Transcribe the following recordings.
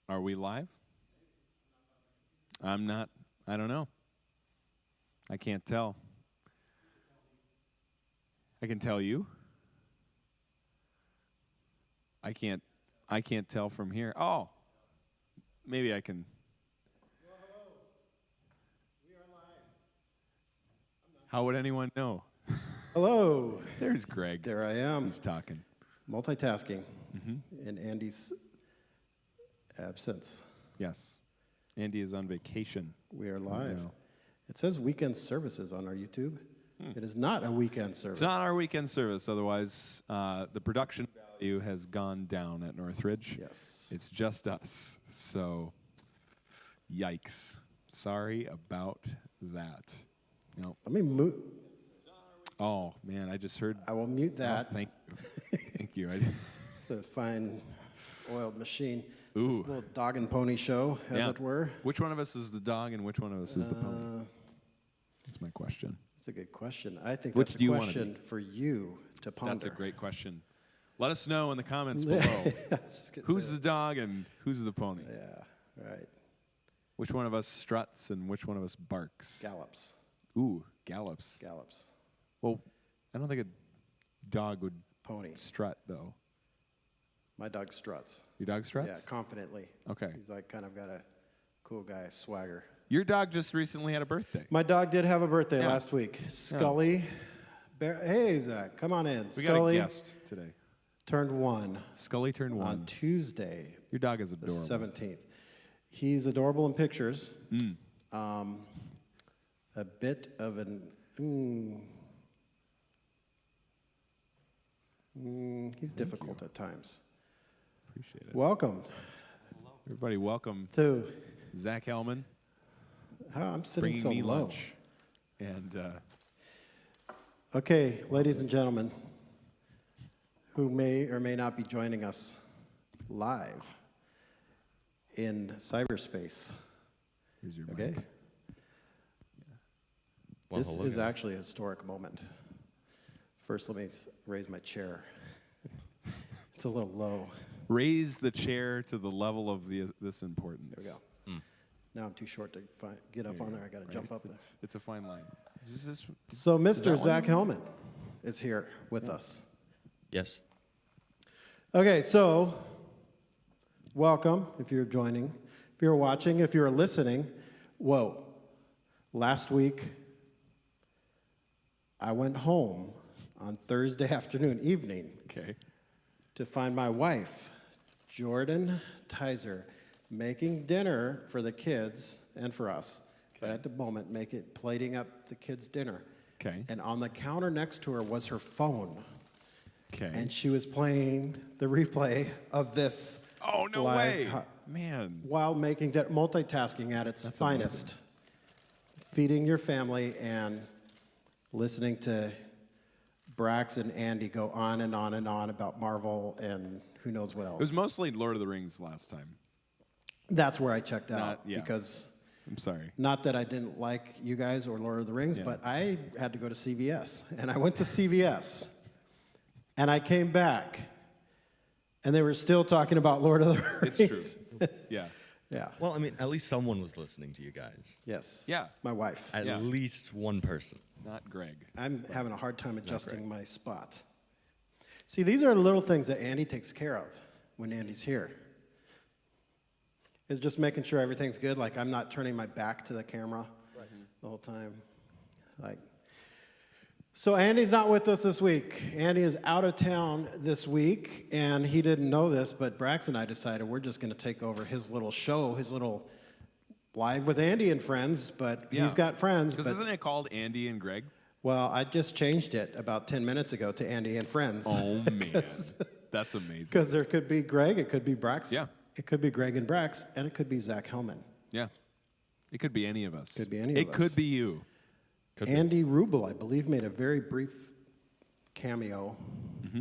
Are we live? I'm not. I don't know. I can't tell. I can tell you. I can't tell from here. Oh. Maybe I can. Well, hello. We are live. How would anyone know? Hello. There's Greg. There I am. He's talking. Multitasking in Andy's absence. Yes. Andy is on vacation. We are live. now. It says weekend services on our YouTube. It is not a weekend service. It's not our weekend service. Otherwise, the production value has gone down at Northridge. Yes. It's just us. So, yikes. Sorry about that. No. Let me mute. Oh, man, I just heard. I will mute that. Oh, thank you. Thank you. The fine oiled machine. Ooh. This little dog and pony show, as it were. Which one of us is the dog and which one of us is the pony? That's my question. That's a good question. I think Which that's do you a wanna question for you to ponder. That's a great question. Let us know in the comments below. Who's the dog and who's the pony? Yeah, right. Which one of us struts and which one of us barks? Gallops. Ooh, gallops. Gallops. Well, I don't think a dog would Pony. strut, though. My dog struts. Your dog struts? Yeah, confidently. Okay. He's like kind of got a cool guy swagger. Your dog just recently had a birthday. My dog did have a birthday Yeah. last week. Scully. Hey, Zach, come on in. We Scully got a guest today. turned 1 Scully turned 1. on Tuesday, Your dog is the adorable. 17th. He's adorable in pictures. A bit of an... he's difficult at times. Appreciate it. Welcome Everybody, welcome to... Zach Hellman, I'm sitting bringing so me low. lunch. And Okay, ladies and gentlemen, who may or may not be joining us live in cyberspace. here's your Okay? mic. Well, This hello, is guys. actually a historic moment. First, let me raise my chair. It's a little low. Raise the chair to the level of this importance. There we go. Now I'm too short to get up on there. I got to jump up. It's a fine line. Is this So, Mr. that Zach Hellman is here with us. Yes. Okay, so welcome if you're joining. If you're watching, if you're listening, whoa. Last week, I went home on Thursday evening, okay? to find my wife, Jordan Tizer, making dinner for the kids and for us. But at the moment, plating up the kids' dinner. Okay. And on the counter next to her was her phone. Okay. And she was playing the replay of this. Oh, no live way. Man. while making multitasking at its finest. Feeding your family and listening to Brax and Andy go on and on and on about Marvel and who knows what It else. was mostly Lord of the Rings last time. That's where I checked out. Yeah. Because I'm sorry. not that I didn't like you guys or Lord of the Rings, Yeah. but I had to go to CVS. And I went to CVS. And I came back. And they were still talking about Lord of the Rings. It's true. Yeah. Yeah. Well, I mean, at least someone was listening to you guys. Yes. Yeah. My wife. At Yeah. least one person. Not Greg. I'm having a hard time adjusting my spot. See, these are little things that Andy takes care of when Andy's here. Is just making sure everything's good, like I'm not turning my back to the camera the whole time. So Andy's not with us this week. Andy is out of town this week, and he didn't know this, but Brax and I decided we're just going to take over his little show, his little Live with Andy and Friends, but he's got friends. Because isn't it called Andy and Gregg? Well, I just changed it about 10 minutes ago to Andy and Friends. Oh, man. That's amazing. Because there could be Greg, it could be Brax. Yeah. It could be Greg and Brax, and it could be Zach Hellman. Yeah. It could be any of us. Could be any of It us. could be you. Andy Rubel, I believe, made a very brief cameo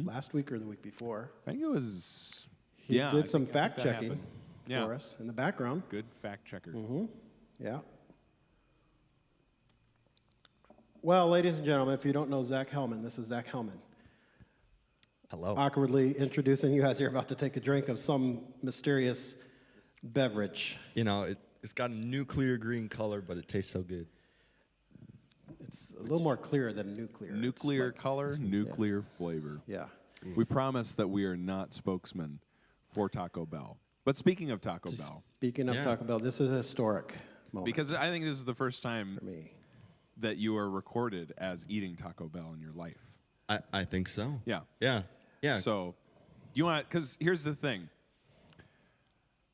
last week or the week before. I think it was. He I did some think that fact-checking happened. for us in the background. Good fact checker. Yeah. Well, ladies and gentlemen, if you don't know Zach Hellman, this is Zach Hellman. Hello. Awkwardly introducing you as you're about to take a drink of some mysterious beverage. You know, it's got a nuclear green color, but it tastes so good. It's a little more clear than nuclear. It's Nuclear like- color, nuclear flavor. Yeah. We promise that we are not spokesmen for Taco Bell. But speaking of Taco Bell, Speaking of Yeah. Taco Bell, this is a historic moment because I think this is the first time for me. that you are recorded as eating Taco Bell in your life. I think so. Yeah. Yeah. Yeah. So, you want, because here's the thing.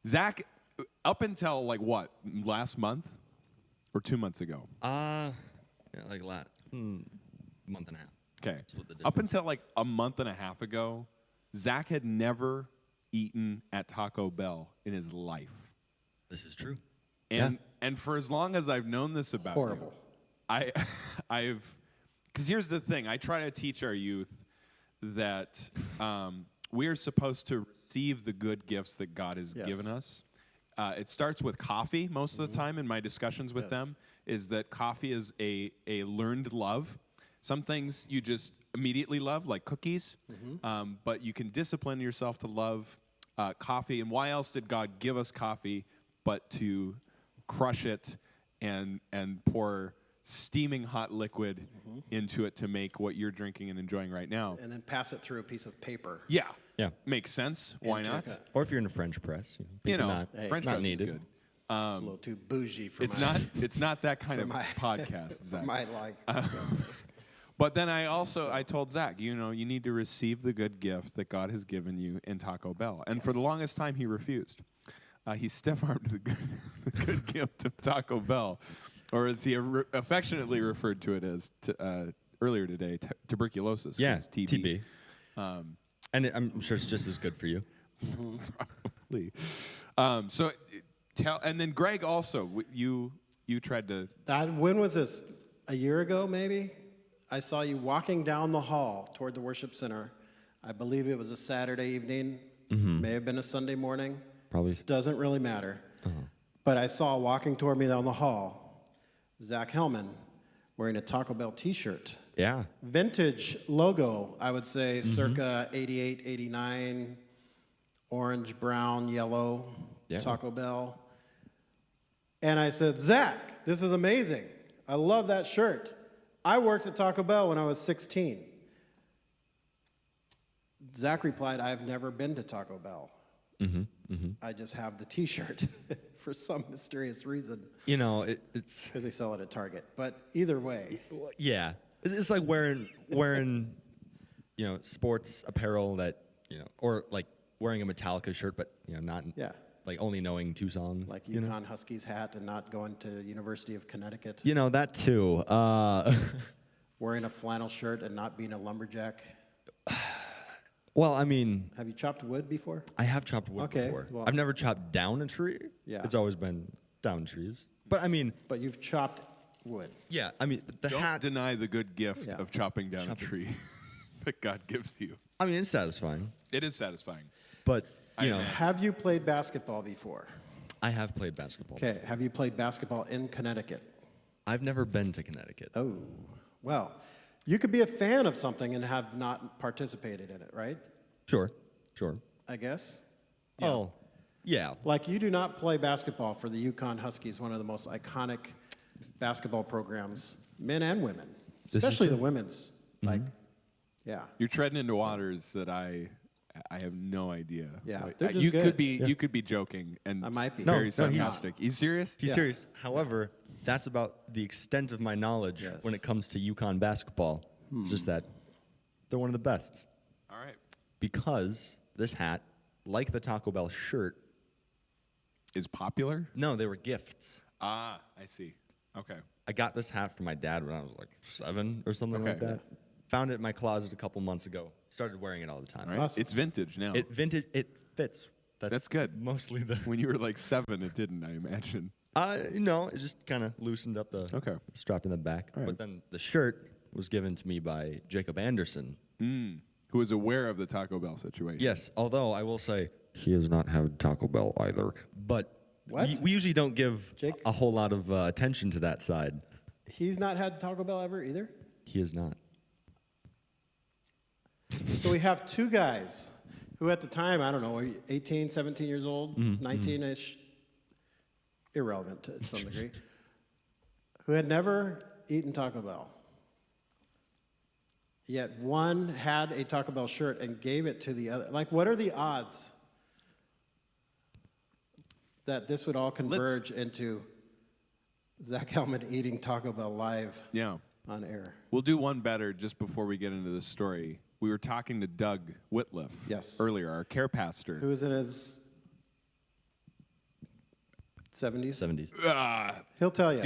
Zach, up until like what, last month or 2 months ago? Yeah, like month and a half. Okay. Split the Up difference. until like a month and a half ago, Zach had never eaten at Taco Bell in his life. This is true. And for as long as I've known this about Horrible. you, I've, because here's the thing. I try to teach our youth that we are supposed to receive the good gifts that God has Yes. given us. It starts with coffee most of the time in my discussions with them, is that coffee is a learned love. Some things you just immediately love, like cookies, but you can discipline yourself to love coffee. And why else did God give us coffee but to crush it and pour steaming hot liquid into it to make what you're drinking and enjoying right now? And then pass it through a piece of paper. Yeah. Yeah. Makes sense. Why Into not? a- Or if you're in a French press, You know, not, French not press needed. is good. It's a little too bougie for It's my, not. It's not that kind of my- podcast, Zach. my like. But then I told Zach, you need to receive the good gift that God has given you in Taco Bell. And for the longest time, he refused. He stiff-armed the good gift of Taco Bell, or as he affectionately referred to it as earlier today, tuberculosis. 'cause Yeah, it's TB. And I'm sure it's just as good for you. Probably. And then Greg also, you tried to. When was this? A year ago, maybe? I saw you walking down the hall toward the worship center. I believe it was a Saturday evening. May have been a Sunday morning. Probably. Doesn't really matter. But I saw walking toward me down the hall, Zach Hellman wearing a Taco Bell t-shirt. Yeah. Vintage logo, I would say, circa 88, 89, orange, brown, yellow, Yeah. Taco Bell. And I said, Zach, this is amazing. I love that shirt. I worked at Taco Bell when I was 16. Zach replied, I've never been to Taco Bell. I just have the t-shirt for some mysterious reason You know, it's because they sell it at Target. But either way, yeah. It's like wearing sports apparel that or like wearing a Metallica shirt, but not yeah, like only knowing 2 songs. like Yukon Huskies hat and not going to University of Connecticut. That too. Wearing a flannel shirt and not being a lumberjack. Well, I mean, Have you chopped wood before? I have chopped wood Okay, before. well- I've never chopped down a tree. Yeah. It's always been down trees. But I mean, But you've chopped wood. yeah. I mean, the Don't hat. deny the good gift Yeah. of chopping down a tree that God gives you. I mean, it's satisfying. It is satisfying. But I know. Have you played basketball before? I have played basketball. Okay, have you played basketball in Connecticut? I've never been to Connecticut. Oh, well, you could be a fan of something and have not participated in it, right? Sure. I guess. Oh, yeah. Like you do not play basketball for the Yukon Huskies, one of the most iconic basketball programs, men and women, is especially the true. women's. Like, yeah. You're treading into waters that I have no idea. Yeah, Wait, they're just you good. could be you could be joking and I might be. very No, he's- sarcastic. You serious? He's Yeah. serious. However, that's about the extent of my knowledge Yes. when it comes to Yukon basketball. It's just that they're one of the best. All right. Because this hat, like the Taco Bell shirt, Is popular? no, they were gifts. Ah, I see. Okay. I got this hat from my dad when I was like 7 or something like Okay. that. Found it in my closet a couple months ago. Started wearing it all the time. All right. Awesome. It's vintage now. It fits. That's good. Mostly the. When you were like 7, it didn't, I imagine. It just kind of loosened up the Okay. strap in the back. All right. But then the shirt was given to me by Jacob Anderson. Who is aware of the Taco Bell situation? Yes, although I will say he has not had Taco Bell either. But What? we usually don't give Jake? a whole lot of attention to that side. He's not had Taco Bell ever either? He is not. So we have two guys who at the time, I don't know, 18, 17 years old, 19-ish, irrelevant to some degree, who had never eaten Taco Bell. Yet one had a Taco Bell shirt and gave it to the other. Like, what are the odds that this would all converge into Zach Hellman eating Taco Bell live on air? We'll do one better just before we get into this story. We were talking to Doug Whitliff earlier, our care pastor. Who was in his 70s? 70s. He'll tell you.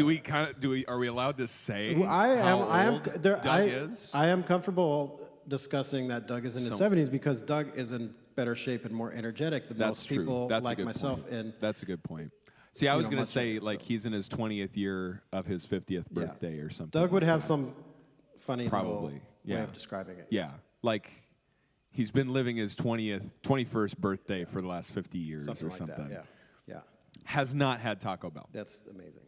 Are we allowed to say I am comfortable discussing that Doug is in his 70s because Doug is in better shape and more energetic than most people like myself. And that's a good point. See, I was going to say, like, he's in his 20th year of his 50th birthday or something. Doug would have some funny probably way of describing it. Yeah, like he's been living his 21st birthday for the last 50 years or something. Like that. Yeah. Has not had Taco Bell. That's amazing.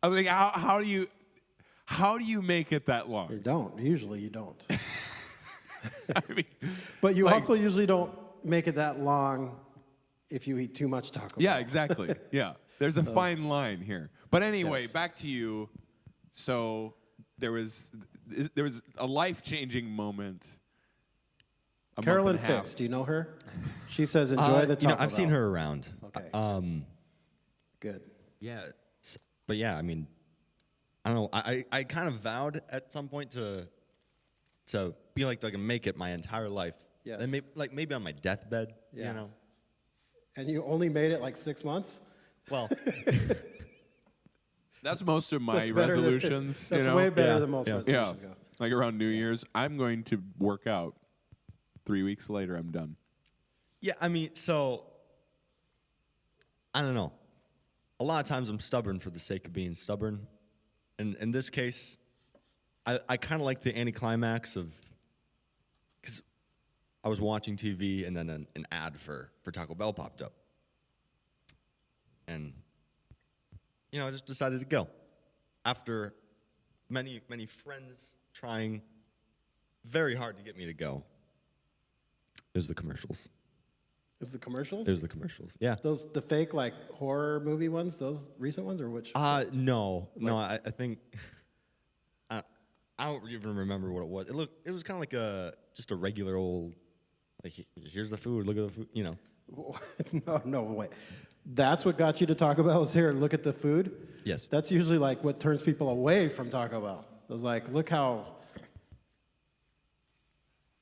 I mean, how do you make it that long? You don't. Usually you don't. I mean, but you also usually don't make it that long if you eat too much Taco Bell. Yeah, exactly. Yeah. There's a fine line here. But anyway, back to you. So there was a life-changing moment. Carolyn Fix, do you know her? She says enjoy the Taco Bell. I've seen her around. Okay. Good. Yeah. But yeah, I mean, I don't know. I kind of vowed at some point to be like I can make it my entire life. Yes. And maybe on my deathbed, you know. And you only made it like 6 months? Well, that's most of my resolutions. That's way better than most resolutions go. Like around New Year's, I'm going to work out. 3 weeks later, I'm done. Yeah, I mean, so I don't know. A lot of times I'm stubborn for the sake of being stubborn. And in this case, I kind of like the anticlimax of, because I was watching TV and then an ad for Taco Bell popped up. And, you know, I just decided to go. After many, many friends trying very hard to get me to go. It was the commercials. It was the commercials? It was the commercials, yeah. The fake, like, horror movie ones, those recent ones, or which? No. I think, I don't even remember what it was. It was kind of like just a regular old, like, here's the food, look at the food, you know. No way. That's what got you to Taco Bell is here, look at the food? Yes. That's usually, like, what turns people away from Taco Bell. It was like, look how...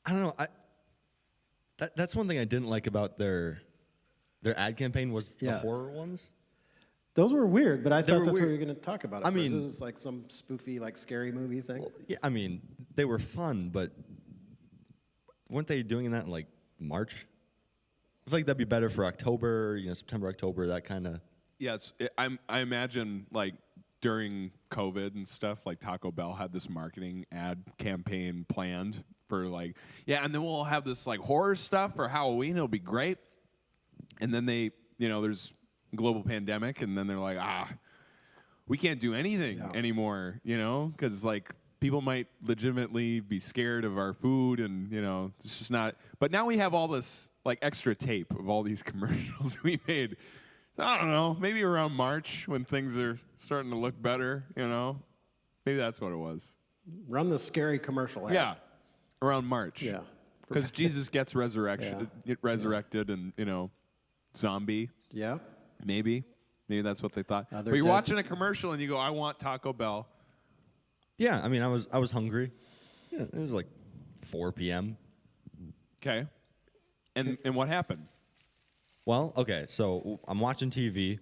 I don't know, That's one thing I didn't like about their ad campaign was the horror ones. Those were weird, but I thought that's what you were going to talk about. I mean, it was like some spoofy, like scary movie thing. Well, yeah, I mean, they were fun, but weren't they doing that in like March? I feel like that'd be better for October, September, October, that kind of. Yeah, I imagine like during COVID and stuff, like Taco Bell had this marketing ad campaign planned for like, and then we'll have this like horror stuff for Halloween. It'll be great. And then they, there's global pandemic, and then they're like, we can't do anything anymore, because like people might legitimately be scared of our food, and it's just not. But now we have all this like extra tape of all these commercials we made. I don't know, maybe around March when things are starting to look better, maybe that's what it was. Run the scary commercial ad. Yeah, around March. Yeah, because Jesus gets resurrected, and zombie. Yeah. Maybe that's what they thought. But you're dead. watching a commercial and you go, "I want Taco Bell." Yeah, I mean, I was hungry. Yeah, it was like 4 p.m. Okay. And what happened? Well, okay, so I'm watching TV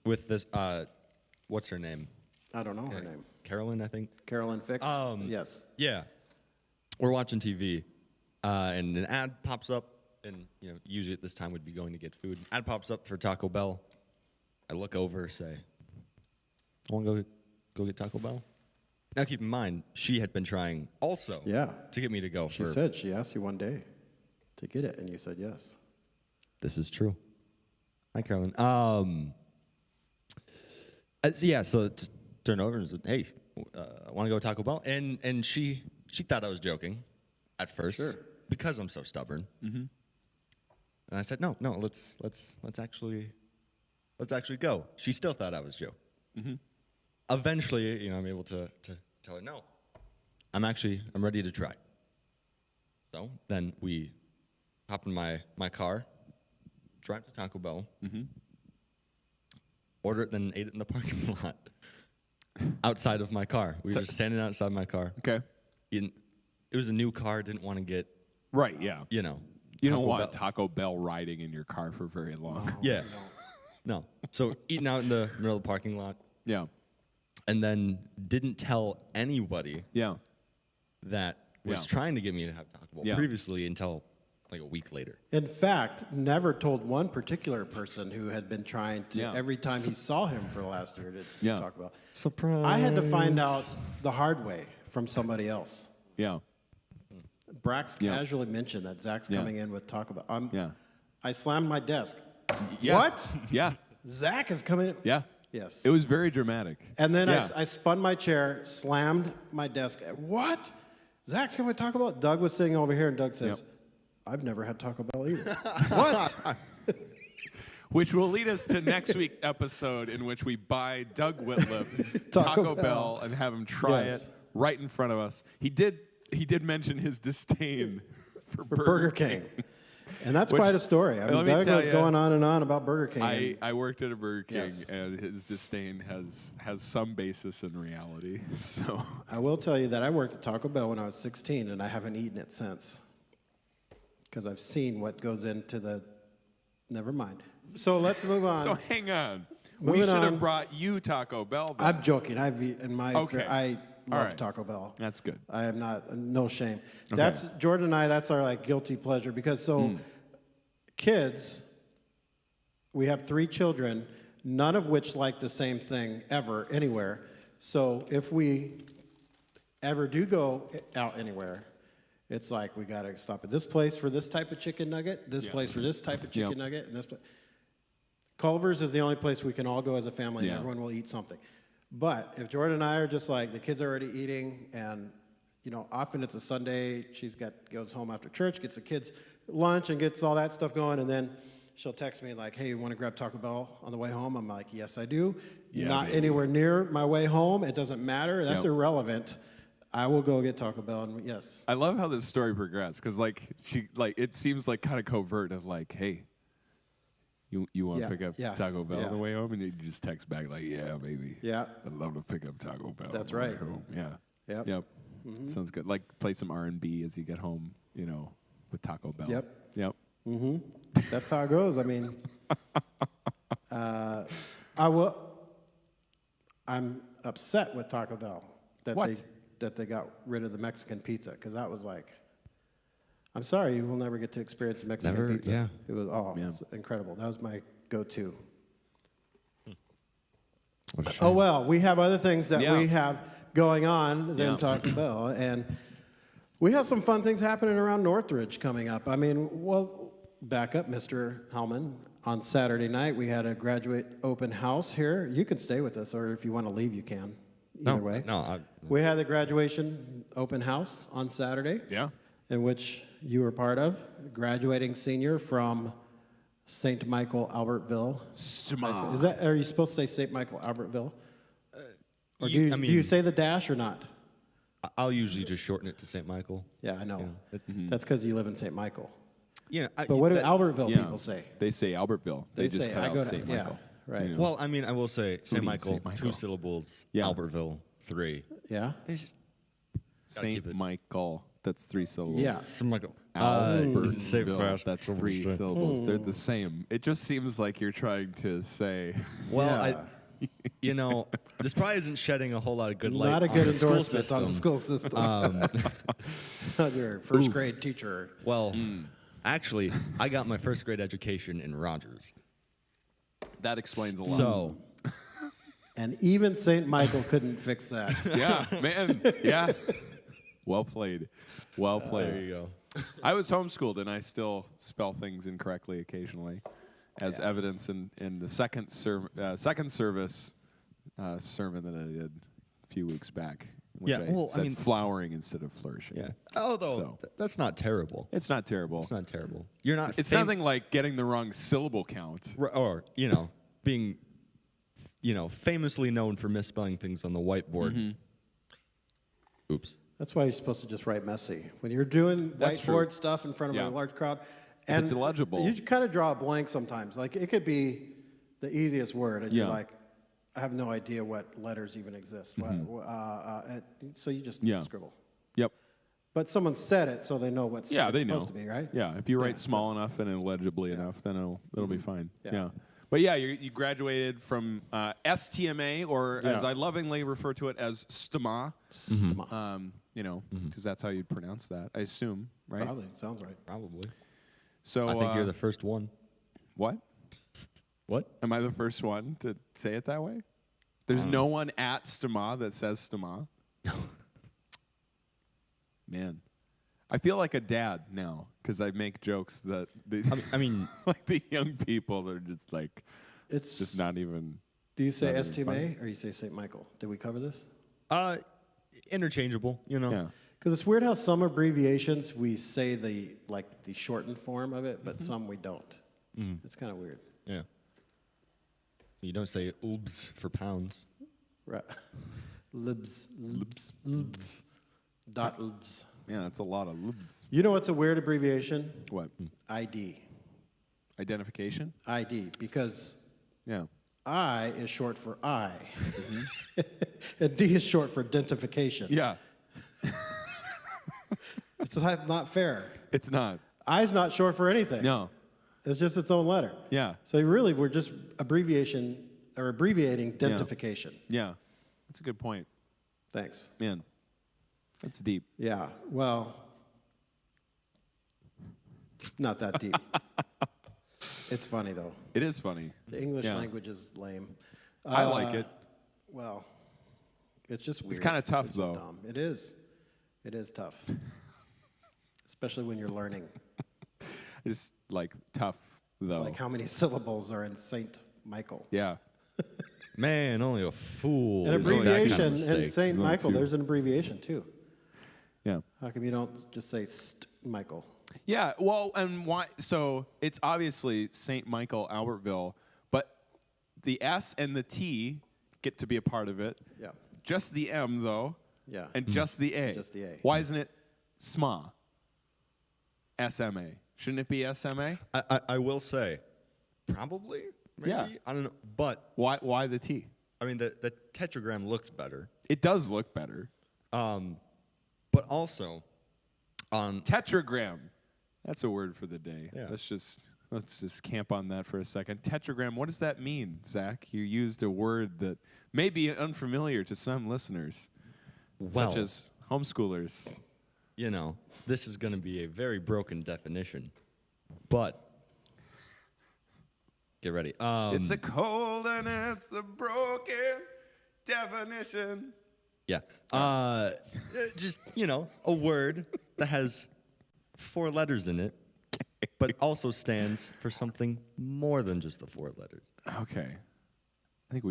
with this. What's her name? I don't know her name. Carolyn, I think. Carolyn Fix. Yes. Yeah. We're watching TV, and an ad pops up, and usually at this time we'd be going to get food. Ad pops up for Taco Bell. I look over, say, "I want to go get Taco Bell." Now, keep in mind, she had been trying also to get me to go. She said she asked you one day to get it, and you said yes. This is true. Hi, Carolyn. So just turned over and said, "Hey, I want to go to Taco Bell," and she thought I was joking at first, because I'm so stubborn. Mm-hmm. And I said, "No, let's actually Let's actually go. She still thought I was joking. Eventually, I'm able to tell her, no, I'm ready to try. So then we hop in my car, drive to Taco Bell, order it, then ate it in the parking lot outside of my car. We were just standing outside my car. Okay. It was a new car. Didn't want to get, Right, yeah. you You don't Taco want Bell. Taco Bell riding in your car for very long. Yeah. No. So eating out in the middle of the parking lot, Yeah. and then didn't tell anybody Yeah. that was Yeah. trying to get me to have Taco Bell Yeah. previously until like a week later. In fact, never told one particular person who had been trying to, Yeah. every time he saw him for the last year, to Yeah. talk about. Surprise. I had to find out the hard way from somebody else. Yeah. Brax Yeah. casually mentioned that Zach's Yeah. coming in with Taco Bell. Yeah. I slammed my desk. Yeah. What? Yeah. Zach is coming in? Yeah. Yes. It was very dramatic. And then Yeah. I spun my chair, slammed my desk. What? Zach's coming to Taco Bell? Doug was sitting over here, and Doug says, I've never had Taco Bell either. What? Which will lead us to next week's episode, in which we buy Doug Whitliff Taco Taco Bell. Bell and have him try Yes. it right in front of us. He did mention his disdain for Burger King. And that's Which- quite a story. I mean, let me Doug tell was ya, going on and on about Burger King. I worked at a Burger King, Yes. and his disdain has some basis in reality. So I will tell you that I worked at Taco Bell when I was 16, and I haven't eaten it since. Because I've seen what goes into the... Never mind. So let's move on. So hang on. We Moving should on. have brought you Taco Bell. Then. I'm joking. I've eaten my... Okay. I All love right. Taco Bell. That's good. I am not... No shame. That's... Jordan and I, that's our, guilty pleasure. Because kids... We have 3 children, none of which like the same thing ever, anywhere. So if we ever do go out anywhere, it's like we got to stop at this place for this type of chicken nugget, this Yeah. place for this type of chicken Yep. nugget, and this place. Culver's is the only place we can all go as a family, Yeah. and everyone will eat something. But if Jordan and I are just like, the kids are already eating, and often it's a Sunday, goes home after church, gets the kids lunch, and gets all that stuff going, and then she'll text me like, hey, you want to grab Taco Bell on the way home? I'm like, yes, I do. Yeah, Not baby. anywhere near my way home. It doesn't matter. That's Yep. irrelevant. I will go get Taco Bell, and yes. I love how this story progressed because it seems like kind of covert of like, hey, you want to Yeah, pick up yeah, Taco Bell yeah. on the way home, and you just text back like, yeah, baby. Yeah. I'd love to pick up Taco Bell. That's on the way right. home. Yeah. Yep. Yep. Sounds good. Like play some R&B as you get home, with Taco Bell. Yep. Yep. That's how it goes. I mean, I'm upset with Taco Bell that they got rid of the Mexican pizza, because that was like, I'm sorry, you will never get to experience Mexican Never, pizza. yeah. It was Yeah. it's incredible. That was my go-to. Oh well, we have other things that Yeah. we have going on than Yeah. Taco Bell, and we have some fun things happening around Northridge coming up. I mean, well, back up, Mr. Hellman. On Saturday night, we had a graduate open house here. You can stay with us, or if you want to leave, you can. Either way. No, We had the graduation open house on Saturday, Yeah. in which you were part of, graduating senior from St. Michael, Albertville. Is that? Are you supposed to say St. Michael, Albertville? Or do you say the dash or not? I'll usually just shorten it to St. Michael. Yeah, I know. Yeah. That's because you live in St. Michael. Yeah, But what do Albertville Yeah. people say? They say Albertville. They just say, cut I out go to- St. yeah, Michael. right. Well, I mean, I will say St. needs Michael, St. Michael? 2 syllables. Yeah. Albertville, 3. Yeah? It's just St. keep it- Michael. That's 3 syllables. Yeah. St. Michael. Albertville. Say fast. That's 3 syllables. They're the same. It just seems like you're trying to say. Well, Yeah. this probably isn't shedding a whole lot of good light Not a on good the school endorsement on the system. school system. On your first grade teacher. Well, actually, I got my first grade education in Rogers. That explains a lot. So, And even St. Michael couldn't fix that. Yeah, man. Yeah. Well played. Well played. there you go. I was homeschooled, and I still spell things incorrectly occasionally, as evidence in the second service sermon that I did a few weeks back, in which Yeah, I well, I said mean- flowering instead of flourishing. Yeah. Although, So. that's not terrible. It's not terrible. It's not terrible. You're not. It's nothing like getting the wrong syllable count. Or, being, famously known for misspelling things on the whiteboard. Mm-hmm. Oops. That's why you're supposed to just write messy. When you're doing That's whiteboard true. stuff in front of Yeah. a large crowd, If it's illegible. you kind of draw a blank sometimes. Like it could be the easiest word, and you're Yeah. like, I have no idea what letters even exist. So you just Yeah. scribble. Yep. But someone said it, so they know what's Yeah, it's they supposed know. to be, right? Yeah, if you write Yeah. small enough and illegibly enough, then it'll be fine. Yeah. Yeah. But yeah, you graduated from STMA, or as Yeah. I lovingly refer to it as STMA. Stma. Because that's how you'd pronounce that, I assume, right? Probably sounds right. Probably. So I think you're the first one. what? What? Am I the first one to say it that way? There's no one at STMA that says STMA. Man, I feel like a dad now because I make jokes that I mean, like the young people, they're just like, It's just not even. Do you say not even STMA or you say St. Michael? Did we cover this? interchangeable, Yeah. Because it's weird how some abbreviations we say the shortened form of it, but some we don't. It's kind of weird. Yeah. You don't say oobs for pounds. Right. Libs. Dot libs. Man, that's a lot of libs. You know what's a weird abbreviation? What? ID. Identification? ID. Because Yeah. I is short for I. And D is short for identification. Yeah. It's not fair. It's not. I is not short for anything. No. It's just its own letter. Yeah. So really, we're just abbreviating identification. Yeah. That's a good point. Thanks. Man, that's deep. Yeah. Well, not that deep. It's funny though. It is funny. The English Yeah. language is lame. I like it. Well, it's just weird. kinda tough, It's just though. dumb. It is. It is tough, especially when you're learning. It's like tough though. Like how many syllables are in Saint Michael? Yeah. Man, only a fool. An is only that kind of abbreviation in mistake. Saint only Michael. two. There's an abbreviation too. Yeah. How come you don't just say St. Michael? Yeah, well, and why? So it's obviously St. Michael, Albertville, but the S and the T get to be a part of it. Yeah. Just the M, though. Yeah. And just the A. Just the A. Why isn't it SMA? SMA. Shouldn't it be SMA? I will say, probably, maybe, Yeah. I don't know. But, Why the T? I mean, the tetragram looks better. It does look better. But also, on Tetragram. That's a word for the day. Yeah. Let's just camp on that for a second. Tetragram, what does that mean, Zach? You used a word that may be unfamiliar to some listeners, well, such as homeschoolers. this is going to be a very broken definition. But, get ready. It's a cold and it's a broken definition. Yeah. Just, a word that has 4 letters in it, but also stands for something more than just the 4 letters. Okay. I think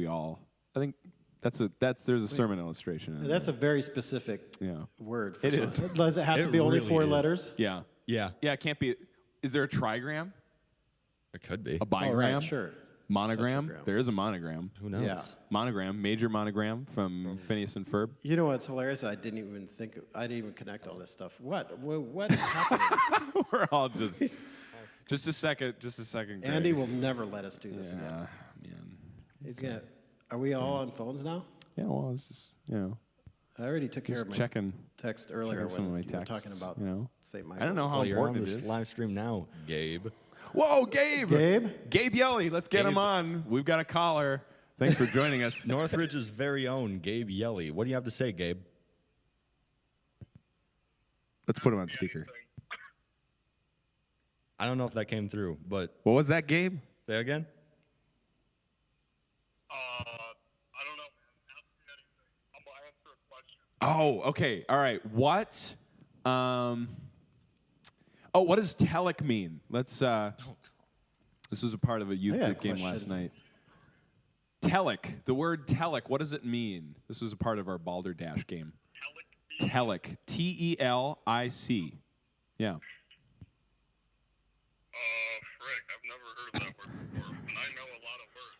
there's a sermon illustration in That's a very specific Yeah. word. For It something. is. Does it have to It be only really 4 is. letters? Yeah. Yeah. Yeah, it can't be. Is there a trigram? It could be. A bigram? Oh, right, sure. Monogram? Tetragram. There is a monogram. Who knows? Yeah. Monogram, major monogram from Phineas and Ferb. You know what's hilarious? I didn't even connect all this stuff. What is happening? We're all just a second, Greg. Andy will never let us do this Yeah, again. man. He's gonna. Are we all on phones now? Yeah, well, it's just I already took care just of my checking text earlier some of when my you were texts, talking about you know. St. Michael. I don't know how So you're on important it this is. live stream now, Gabe. Whoa, Gabe! Gabe? Yelly, let's get him Gabe. on. We've got a caller. Thanks for joining us. Northridge's very own Gabe Yelly. What do you have to say, Gabe? Let's put him on speaker. I don't know if that came through, but What was that, Gabe? say again. I don't know, man. Ask me anything. I'm gonna answer a question. Oh, okay. All right. What? What does telic mean? Let's. This was a part of a youth I got a group game last question. night. Telic. The word telic. What does it mean? This was a part of our Balderdash game. Telic. T-E-L-I-C. Yeah. Frick, I've never heard of that word before, and I know a lot of words.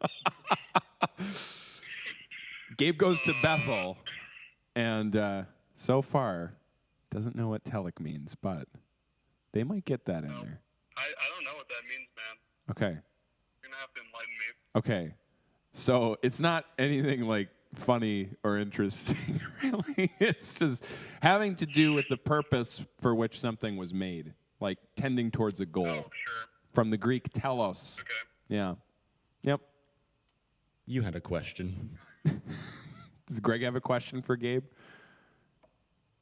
Gabe goes to Bethel, and so far doesn't know what telic means, but they might get that in there. I don't know what that means, man. Okay. You're going to have to enlighten me. Okay. So it's not anything like funny or interesting, really. It's just having to do with the purpose for which something was made, like tending towards a goal. Oh, sure. From the Greek telos. Okay. Yeah. Yep. You had a question. Does Greg have a question for Gabe?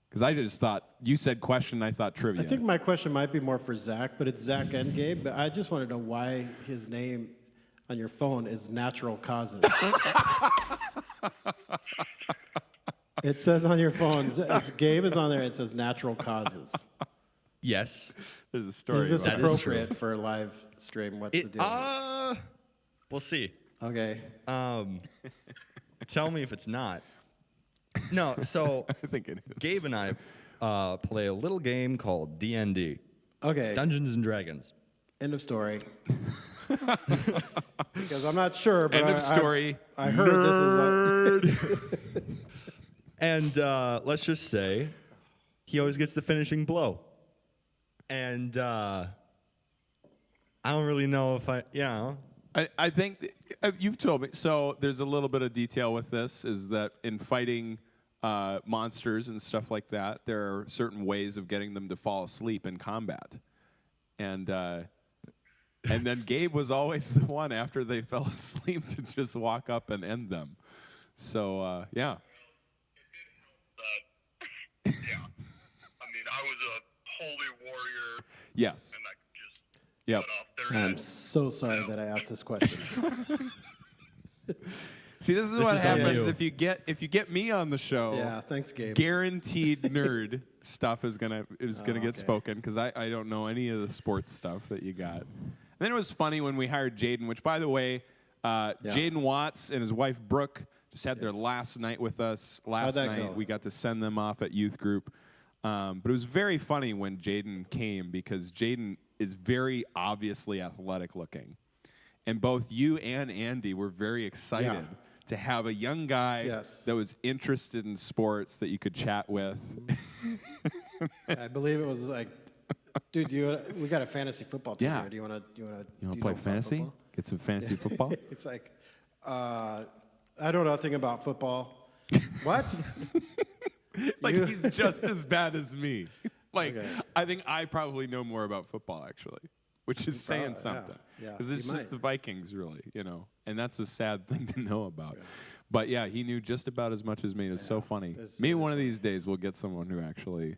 Because I just thought, you said question, I thought trivia. I think my question might be more for Zach, but it's Zach and Gabe. But I just want to know why his name on your phone is Natural Causes. It says on your phone, Gabe is on there, it says Natural Causes. Yes. There's a story Is this about That is appropriate for a live stream? What's the deal? We'll see. Okay. Tell me if it's not. No, so I think it is. Gabe and I play a little game called D&D, Okay. Dungeons and Dragons. End of story. Because I'm not sure, but End of story. I heard this is And let's just say he always gets the finishing blow. And I don't really know if I think you've told me. So there's a little bit of detail with this, is that in fighting monsters and stuff like that, there are certain ways of getting them to fall asleep in combat. And then Gabe was always the one after they fell asleep to just walk up and end them. So, yeah. Yeah. I mean, I was a holy warrior, Yes. and I could just Yep. cut off their I'm head. so sorry that I asked this question. See, this is This what is on happens you. if you get me on the show. Yeah, thanks, Gabe. Guaranteed nerd stuff is gonna get okay. spoken, because I don't know any of the sports stuff that you got. And then it was funny when we hired Jaden, which, by the way, Jaden Watts and his wife Brooke just had their last night with us. Last that night go? we got to send them off at youth group. But it was very funny when Jaden came, because Jaden is very obviously athletic looking. And both you and Andy were very excited to have a young guy that was interested in sports that you could chat with. I believe it was like, dude, we got a fantasy football team Yeah. here. Do you want to Play fantasy? Get some fantasy football? It's like, I don't know nothing about football. What? Like, he's just as bad as me. Like, Okay. I think I probably know more about football, actually, which is saying something. yeah, Because it's you just might. the Vikings, really, and that's a sad thing to know about. But, yeah, he knew just about as much as me. It's so funny. Maybe one of these days we'll get someone who actually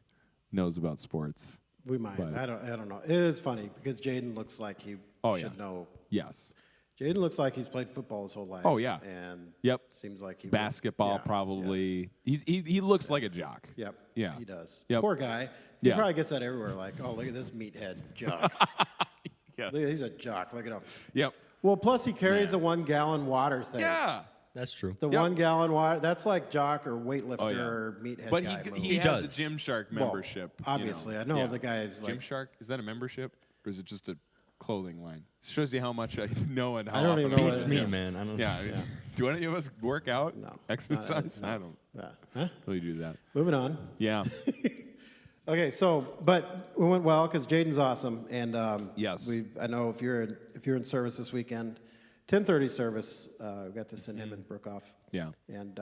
knows about sports. We might. But- I don't know. It is funny because Jaden looks like he should know. Yes. Jaden looks like he's played football his whole life. Oh, yeah. And Yep. seems like he would- Basketball, yeah, probably. He looks like a jock. Yep. Yeah. He does. Yep. Poor guy. He Yeah. probably gets that everywhere. Like, oh, look at this meathead jock. Yes. Look, he's a jock. Look at him. Yep. Well, plus he carries the 1 gallon water thing. Yeah. That's true. The Yep. 1 gallon water. That's like jock or weightlifter yeah. or meathead But guy. move. he has does. a Gymshark Well, membership. obviously, I know the guy is like. Gymshark, is that a membership, or is it just a clothing line? It shows you how much I know and how I don't often even know I what Beats it- me, yeah. man. I don't. Yeah. I mean, do any of us work out? No. Exercise? No. I don't Huh? really do that. Moving on. Yeah. Okay, so but we went well because Jaden's awesome, and Yes. I know if you're in service this weekend, 10:30 service, we got to send him and Brooke off. Yeah. And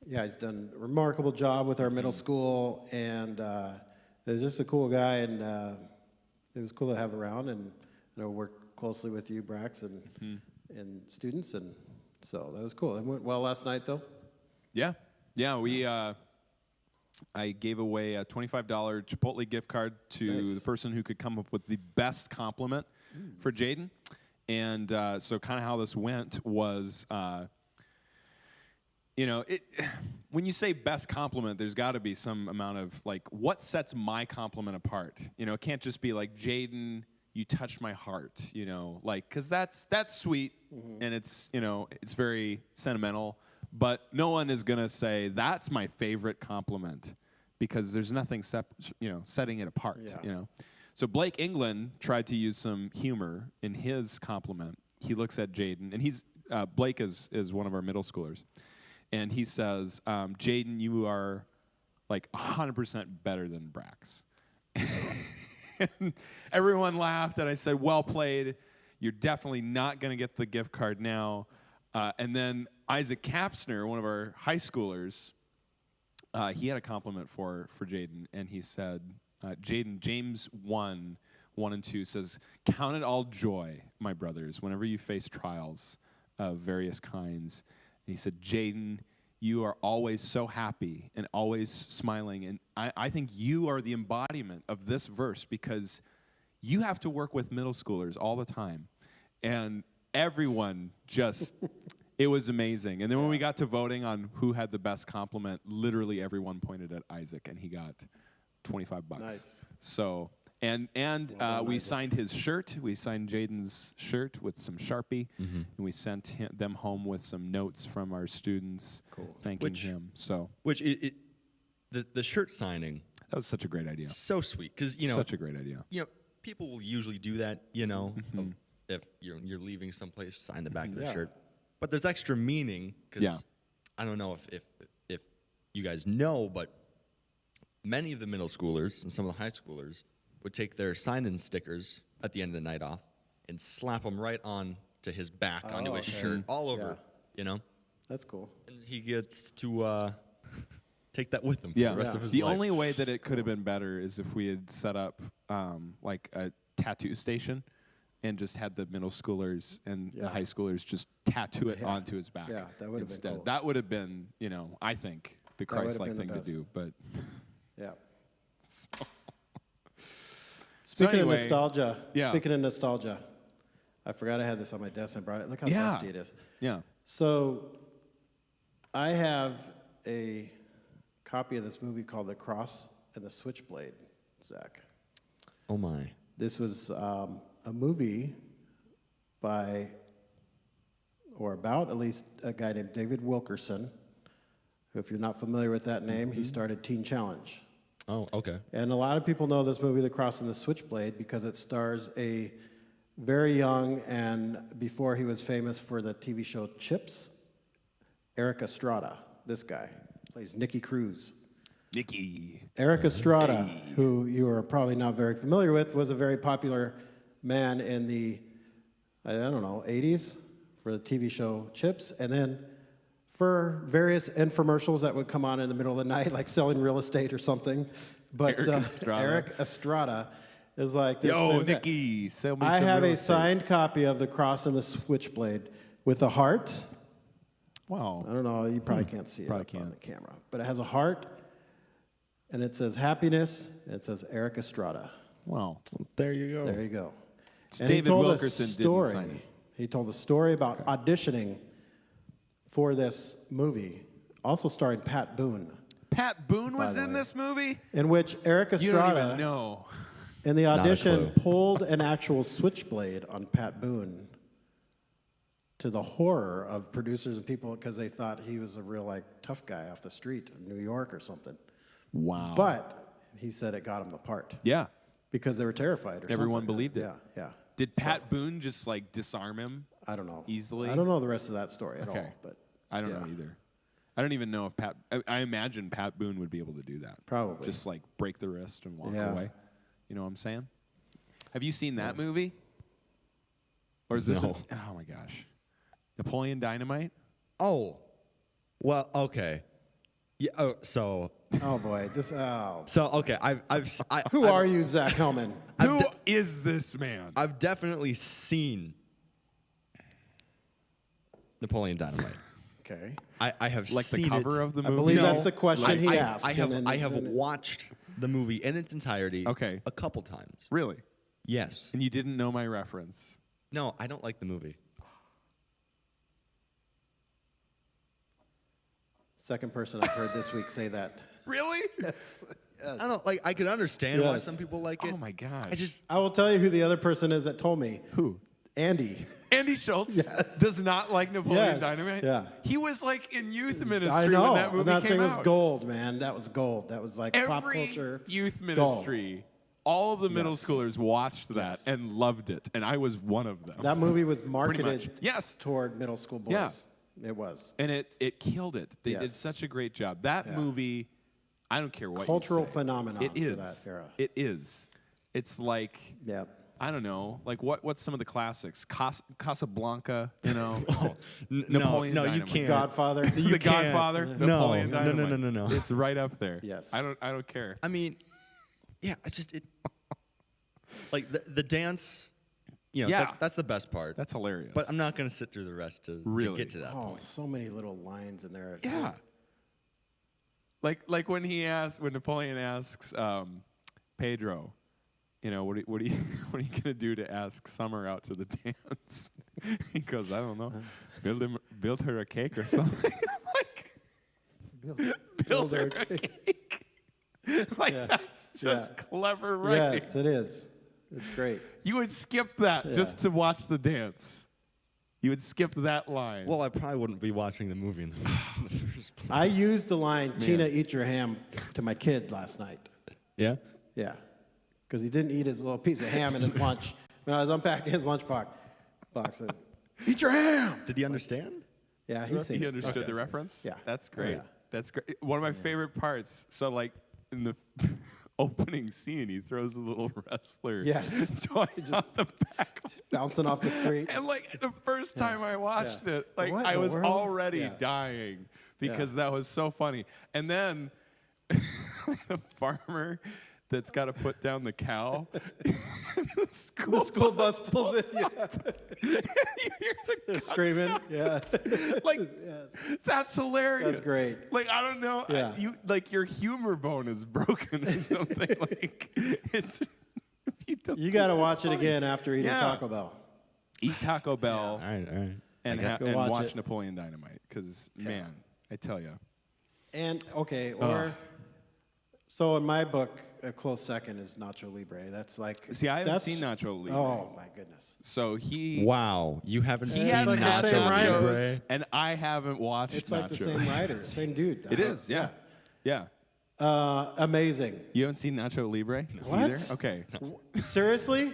yeah, he's done a remarkable job with our middle school, and he's just a cool guy, and it was cool to have around, and work closely with you, Brax, and students, and so that was cool. It went well last night, though. Yeah. Yeah. I gave away a $25 Chipotle gift card to Nice. the person who could come up with the best compliment for Jaden. And so kind of how this went was, when you say best compliment, there's got to be some amount of, like, what sets my compliment apart? It can't just be like, Jaden, you touched my heart, like, because that's sweet, and it's, it's very sentimental. But no one is going to say, that's my favorite compliment, because there's nothing setting it apart, Yeah. So Blake England tried to use some humor in his compliment, he looks at Jaden, and he's Blake is one of our middle schoolers, and he says, "Jaden, you are like 100% better than Brax." And everyone laughed, and I said, "Well played. You're definitely not going to get the gift card now." And then Isaac Kapsner, one of our high schoolers, he had a compliment for Jaden, and he said, "Jaden, James 1 and 2 says, 'Count it all joy, my brothers, whenever you face trials of various kinds.'" And he said, "Jaden, you are always so happy and always smiling. And I think you are the embodiment of this verse because you have to work with middle schoolers all the time." And everyone just, it was amazing. And then when we got to voting on who had the best compliment, literally everyone pointed at Isaac, and he got $25. Nice. So, and we signed his shirt. We signed Jaden's shirt with some Sharpie, and we sent them home with some notes from our students thanking him. So, The shirt signing, that was such a great idea. so sweet because Such a great idea. People will usually do that. If you're leaving someplace, sign the back of the shirt. But there's extra meaning because I don't know if you guys know, but many of the middle schoolers and some of the high schoolers would take their sign-in stickers at the end of the night off and slap them right on to his back, onto his shirt, all over, That's cool. And he gets to take that with him for Yeah. the rest of his The life. only way that it could have been better is if we had set up like a tattoo station and just had the middle schoolers and the high schoolers just tattoo it onto his back. Yeah, that would have been instead. cool. That would have been, I think, the That would have Christ-like been the thing to best. do. But Yeah. Speaking anyway, of nostalgia, yeah. I forgot I had this on my desk and brought it. Look how Yeah. dusty it is. yeah. So I have a copy of this movie called The Cross and the Switchblade, Zach. Oh my. This was a movie by, or about at least, a guy named David Wilkerson, who, if you're not familiar with that name, he started Teen Challenge. Oh, okay. And a lot of people know this movie, The Cross and the Switchblade, because it stars a very young and before he was famous for the TV show Chips, Eric Estrada. This guy plays Nicky Cruz. Nicky. Eric Estrada, who you are probably not very familiar with, was a very popular man in the, 80s for the TV show Chips, and then for various infomercials that would come on in the middle of the night, like selling real estate or something. But Eric Estrada is like this. Yo, same guy. Nicky, sell me I some have real a estate. signed copy of The Cross and the Switchblade with a heart. Wow. I don't know, you probably can't see it Probably up on can't. the camera. But it has a heart, and it says happiness, and it says Eric Estrada. Wow. There you go. There you go. So And he David told a Wilkerson didn't story. sign it. He told a story about auditioning for this movie, also starring Pat Boone, Pat Boone was the in way. this movie? in which Eric You don't even Estrada, know. in the a audition, clue. pulled an actual switchblade on Pat Boone, to the horror of producers and people because they thought he was a real tough guy off the street in New York or something. Wow. But he said it got him the part yeah. because they were terrified or Everyone something. believed it. Yeah, yeah. Did Pat Boone just disarm him? I don't know. Easily? I don't know the rest of that story at Okay. all. But I don't yeah. know either. I don't even know if Pat. I imagine Pat Boone would be able to do that. Probably. Just break the wrist and walk Yeah. away. You know what I'm saying? Have you seen that movie? Or is this? No. Oh my gosh, Napoleon Dynamite. Oh, well, okay. Yeah. Oh, so Oh boy, this. Oh. okay. Who are you, Zach Hellman? Who is this man? I've definitely seen Napoleon Dynamite. Okay. I have Like seen the cover it. of the I movie. believe No, that's the question he asked. I have and then- I have watched the movie in its entirety. Okay. A couple times. Really? Yes. And you didn't know my reference? No, I don't like the movie. Second person I've heard this week say that. Really? I don't like. I could understand why Yes. some people like it. Oh my gosh. I just I will tell you who the other person is that told me. Who? Andy. Andy Schultz Yes. does not like Napoleon Yes, Dynamite. yeah. He was in youth ministry I know. when that movie and that came thing out. was gold, man. That was gold. That was like pop Every culture. youth gold. ministry all of the middle Yes. schoolers watched that Yes. and loved it, and I was one of them. That movie was much. marketed Yes. toward middle school boys. Yeah. It was. And it killed it. They did Yes. such a great job. That Yeah. movie, I don't care what Cultural you say. phenomenon It is. for that era. It is. It's like Yeah. I don't know, like what's some of the classics? Casablanca, you know, No, Napoleon no, you Dynamite. can't. Godfather. The You can't. Godfather, No, Napoleon no, Dynamite. no, no, no, no. It's right up there. Yes. I don't care. I mean, yeah, it's just like the dance. You know, Yeah. that's the best part. That's hilarious. But I'm not gonna sit through the rest to Really? get to that Oh, point. so many little lines in there. yeah. Like when Napoleon asks Pedro, you know, what are you gonna do to ask Summer out to the dance? He goes, I don't know, build her a cake or something. Like build her a cake. Like that's just clever writing. Yes, it is. It's great. You would skip that just to watch the dance. You would skip that line. Well, I probably wouldn't be watching the movie in the first place. I used the line, Tina, eat your ham, to my kid last night. Yeah. Yeah. Because he didn't eat his little piece of ham in his lunch. When I was unpacking his lunch box, eat your ham! Did he understand? Yeah, he's seen he it. understood Okay. the reference? Yeah. That's great. Yeah. That's great. One of my favorite parts. So, like, in the opening scene, he throws the little wrestler Yes. toy out the back. Bouncing off the street. And, like, the first time I watched Yeah. it, like, What in I the was world? already Yeah. dying because that was so funny. And then the farmer that's got to put down the cow. The school bus pulls in. Yeah. you hear the They're screaming. Yeah. like Yes. that's hilarious. That's great. Like I don't know, Yeah. you like your humor bone is broken or something. Like it's if you don't. You got to it's watch it funny. again after eating Yeah. Taco Bell. Eat Taco Bell All right. and Go and watch watch it. Napoleon Dynamite because man, I tell you, And, okay, or, so in my book, a close second is Nacho Libre. That's like. see, I haven't that's- seen Nacho Libre. Oh, my goodness. So he Wow, you haven't he seen had like the Nacho same writer. Libre? and I haven't watched. It's like the Nacho. same writer, same dude. It is, yeah. Amazing. You haven't seen Nacho Libre What? either? Okay, Seriously?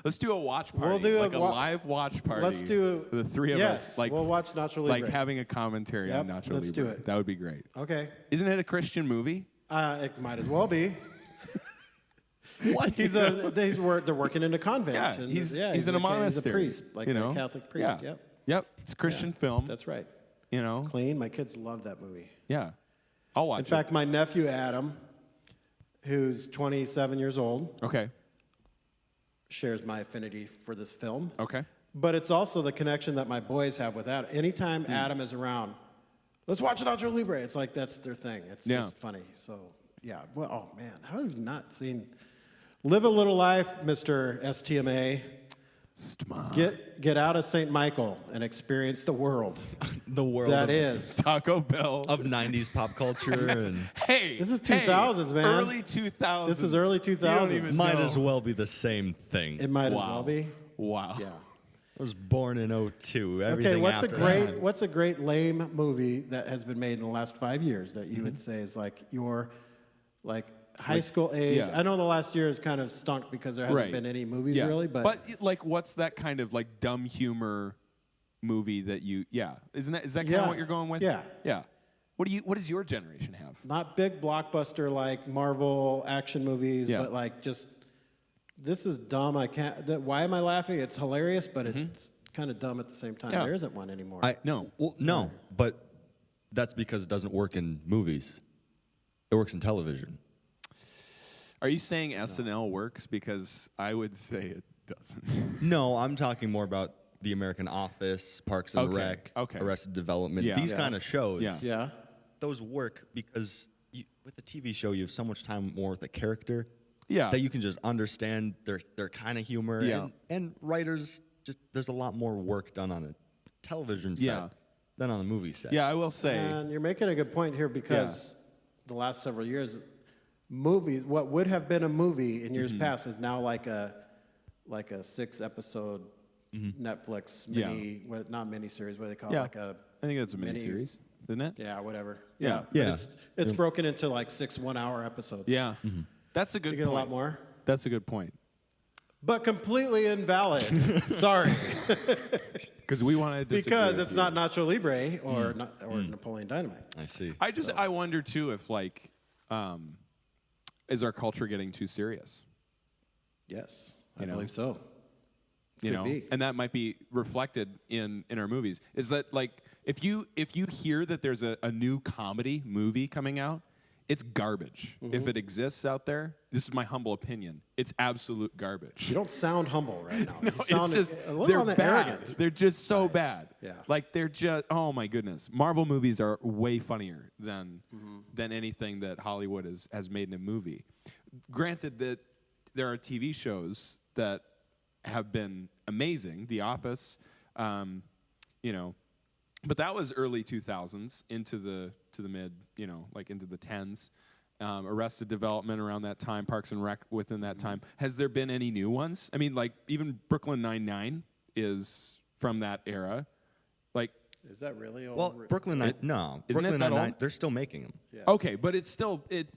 let's do a watch party. We'll do like a a live watch party. Let's do. the three of yes, us. Like we'll watch Nacho Libre. like having a commentary on Yep, Nacho let's Libre. do it. That would be great. Okay. Isn't it a Christian movie? It might as well be. What? They're working in a convent. Yeah, and he's in a He's a monastery. priest, like you know? a Catholic priest. Yeah. Yep. Yep. It's a Christian film. That's right. You know. Clean. My kids love that movie. Yeah. I'll watch In fact, my nephew Adam, who's 27 years old, it. Okay. shares my affinity for this film. Okay. But it's also the connection that my boys have with Adam. Anytime Hmm. Adam is around, let's watch Nacho Libre. It's like that's their thing. It's Yeah. just funny. So yeah. Well, oh man, how have you not seen Live a Little Life, Mr. STMA? Get out of St. Michael and experience the world The world that of, is. Taco Bell. of 90s pop culture and Hey. This is hey, 2000s, man. Early 2000s. This is early You don't 2000s. even might know. as well be the same thing. It might as Wow. well be. Wow. Yeah. I was born in 02. Okay, Everything what's a after great that. what's a great lame movie that has been made in the last 5 years that you would say is like your like high school age? yeah. I know the last year has kind of stunk because there hasn't Right. been any movies Yeah. really, but like, what's that kind of like dumb humor movie that you? Yeah, is that kind Yeah. of what you're going with? Yeah. Yeah. What does your generation have? not big blockbuster like Marvel action movies, Yeah. but like just this is dumb. I can't. Why am I laughing? It's hilarious, but it's kind of dumb at the same time. Yeah. There isn't one anymore. No. Well, no, but that's because it doesn't work in movies. It works in television. Are you saying SNL works? Because I would say it doesn't. No, I'm talking more about The American Office, Parks and Okay, Rec, okay. Arrested Development. Yeah. These Yeah. kind of shows. Yeah. yeah. Those work because with a TV show, you have so much time more with a character Yeah. that you can just understand their kind of humor. Yeah. And writers, just there's a lot more work done on a television set Yeah. than on a movie set. Yeah, I will say. And you're making a good point here because the last several years, movies, what would have been a movie in years past, is now like a 6-episode Netflix Yeah. mini, not mini series, what do they call Yeah. it? Like a I think that's a mini- miniseries, isn't it? yeah, whatever. Yeah. But Yeah. it's broken into like 6 one-hour episodes. Yeah. That's a good You get point. a lot more. That's a good point. but completely invalid. Sorry. Because we wanted to disagree Because with it's you. not Nacho Libre or Napoleon Dynamite. I see. I wonder too if like, is our culture getting too serious? Yes, I You know? believe so. You Could know, be. and that might be reflected in our movies. Is that like if you hear that there's a new comedy movie coming out, it's garbage. Mm-hmm. If it exists out there, this is my humble opinion. It's absolute garbage. You don't sound humble right now. No, You sound it's just a little they're on the bad. arrogant. They're just so bad. Yeah. Like they're just oh my goodness. Marvel movies are way funnier than Mm-hmm. than anything that Hollywood has made in a movie. Granted that there are TV shows that have been amazing. The Office, you know, but that was early 2000s into the mid, you know, like into the 10s. Arrested Development around that time, Parks and Rec within that time. Has there been any new ones? I mean, like even Brooklyn Nine-Nine is from that era. Like, Is that really Well, over? Brooklyn Nine. No, Isn't it Brooklyn that Nine-Nine. old? They're still making them. okay, but it's still it.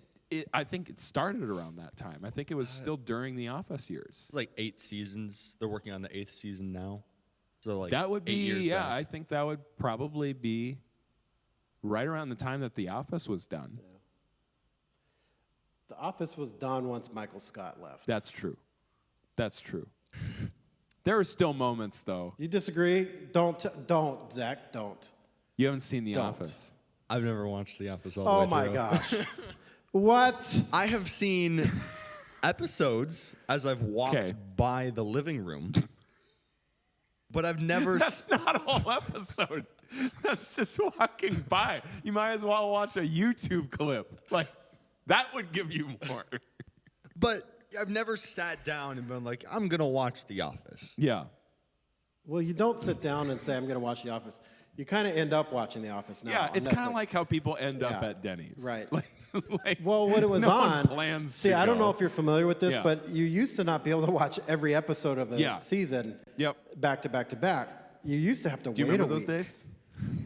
I think it started around that time. I think it was still during the Office years. It's like 8 seasons. They're working on the 8th season now. So like That would 8 be years yeah. back. I think that would probably be right around the time that The Office was done. The Office was done once Michael Scott left. That's true. That's true. There are still moments though. You disagree? Don't, Zach, don't. You haven't seen The Don't. Office. I've never watched The Office all the Oh way my through. gosh. What? I have seen episodes as I've walked Okay. by the living room, but I've never. That's not a whole episode. That's just walking by. You might as well watch a YouTube clip. Like that would give you more. But I've never sat down and been like, I'm gonna watch The Office. Yeah. Well, you don't sit down and say, I'm going to watch The Office. You kind of end up watching The Office now. Yeah, on it's kind of Netflix. like how people end up Yeah, at Denny's. right. Like, Well, what it was no on. one plans See, to I don't go. know if you're familiar with this, Yeah. but you used to not be able to watch every episode of a Yeah. season Yep. back to back to back. You used to have to Do you wait remember a those week. days?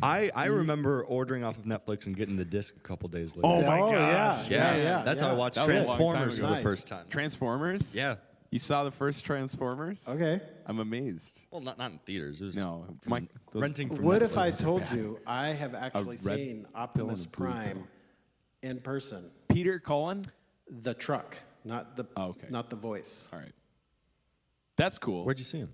I remember ordering off of Netflix and getting the disc a couple days later. Oh my gosh. Yeah. That's how I watched That was a long time Transformers ago. for the Nice. first time. Transformers? Yeah. You saw the first Transformers? Okay. I'm amazed. Well, not in theaters. It was No, from Mike, those- renting from What Netflix. if I told you I have actually red seen pill Optimus and a blue Prime pill. in person? Peter Cullen? The truck, not the Oh, okay. not the voice. All right. That's cool. Where'd you see him?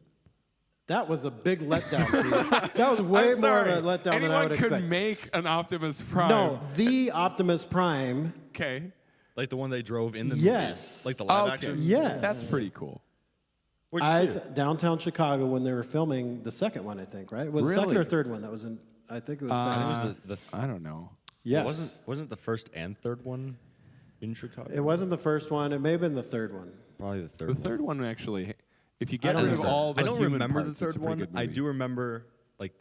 That was a big letdown for you. That was way I'm more sorry. of a letdown Anyone than I would could expect. make an Optimus Prime. No, the Optimus Prime. Okay. Like the one they drove in the Yes. movie? Like the live Okay. action? Yes. That's pretty cool. Where'd you I see was it? downtown Chicago when they were filming the second one, I think, right? Was the second Really? or third one that was in? I think it was second. I think it was the I don't know. Yes. wasn't the first and third one in Chicago? It wasn't the first one. It may have been the third one. Probably the third The one. third one actually, if you get don't rid of remember. all the I don't human remember parts, the it's a third pretty one. good I movie. do remember like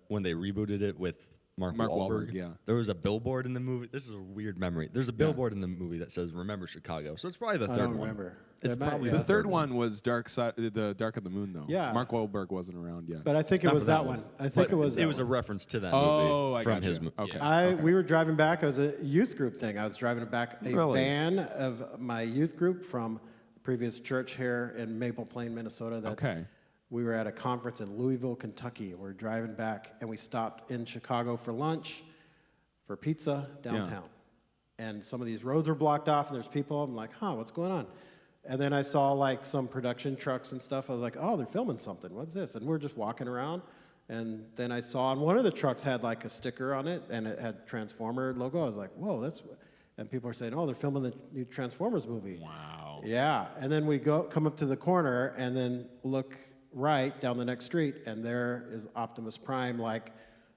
when they rebooted it with Mark Wahlberg, yeah. There was a billboard in the movie. This is a weird memory. There's a billboard in the movie that says "Remember Chicago." So it's probably the I third don't one. remember. It's It might- probably yeah. The third one was the Dark of the Moon, though. Yeah. Mark Wahlberg wasn't around yet. But I think it Not was for that one. I think But it was. It that was a one. reference to that Oh, movie I from gotcha. his movie. Okay. We were driving back. It was a youth group thing. I was driving back a Really? van of my youth group from a previous church here in Maple Plain, Minnesota. That Okay. We were at a conference in Louisville, Kentucky. We're driving back, and we stopped in Chicago for lunch, for pizza downtown. And some of these roads were blocked off, and there's people. I'm like, what's going on? And then I saw like some production trucks and stuff. I was like, oh, they're filming something. What's this? And we're just walking around. And then I saw on one of the trucks had like a sticker on it, and it had Transformer logo. I was like, whoa, that's. And people are saying, oh, they're filming the new Transformers movie. Wow. Yeah. And then we come up to the corner, and then look right down the next street, and there is Optimus Prime, like,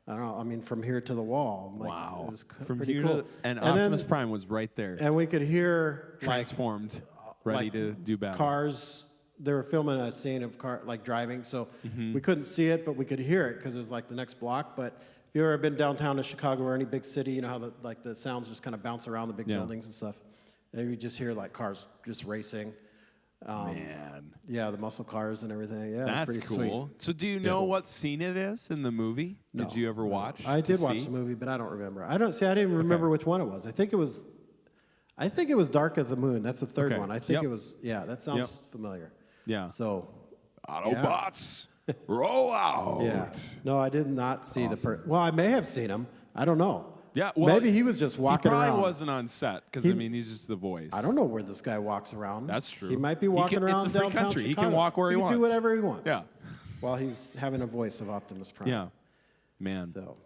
I don't know, I mean, from here to the wall. I'm like, Wow. It was From pretty here cool. to, and then- Optimus Prime was right there, And we could hear, like, transformed, ready like, to do battle. cars. They were filming a scene of like driving, so Mm-hmm. we couldn't see it, but we could hear it because it was like the next block. But if you've ever been downtown to Chicago or any big city, you know how the sounds just kind of bounce around the big Yeah. buildings and stuff. And you just hear like cars just racing. Man, Yeah, the muscle cars and everything. Yeah, that's it's pretty cool. sweet. So, do you know what scene it is in the movie? No. Did you ever watch? I to did watch see? the movie, but I don't remember. I didn't even remember which one it was. I think I think it was Dark of the Moon. That's the third Okay. one. I think Yep. it was, yeah, that sounds familiar. Yeah. So, Autobots, roll out. yeah. No, I did not see well, I may have seen him. I don't know. Yeah, well, maybe he was just walking He probably around. wasn't on set because I mean he's just the voice. I don't know where this guy walks around. That's true. He might be He walking can- around it's a free downtown country. He can Chicago. walk where he can do wants. whatever he wants. Yeah. While he's having a voice of Optimus Prime. Yeah, man. So,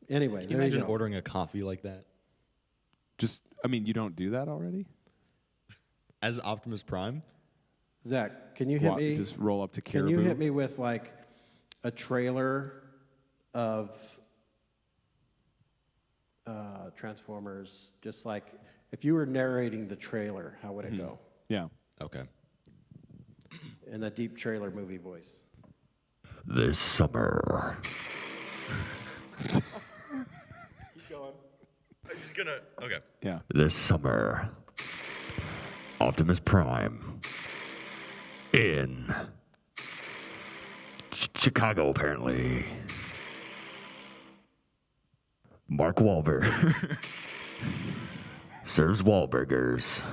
anyway, Can you there imagine you go. ordering a coffee like that Just I mean you don't do that already. as Optimus Prime? Zach, can you hit me? Just roll up to Can Caribou. you hit me with like a trailer of Transformers? Just like if you were narrating the trailer, how would it go? Yeah. Okay. In the deep trailer movie voice. This summer, I'm just gonna. Okay. Yeah. this summer, Optimus Prime in Chicago, apparently. Mark Wahlberg serves Wahlburgers.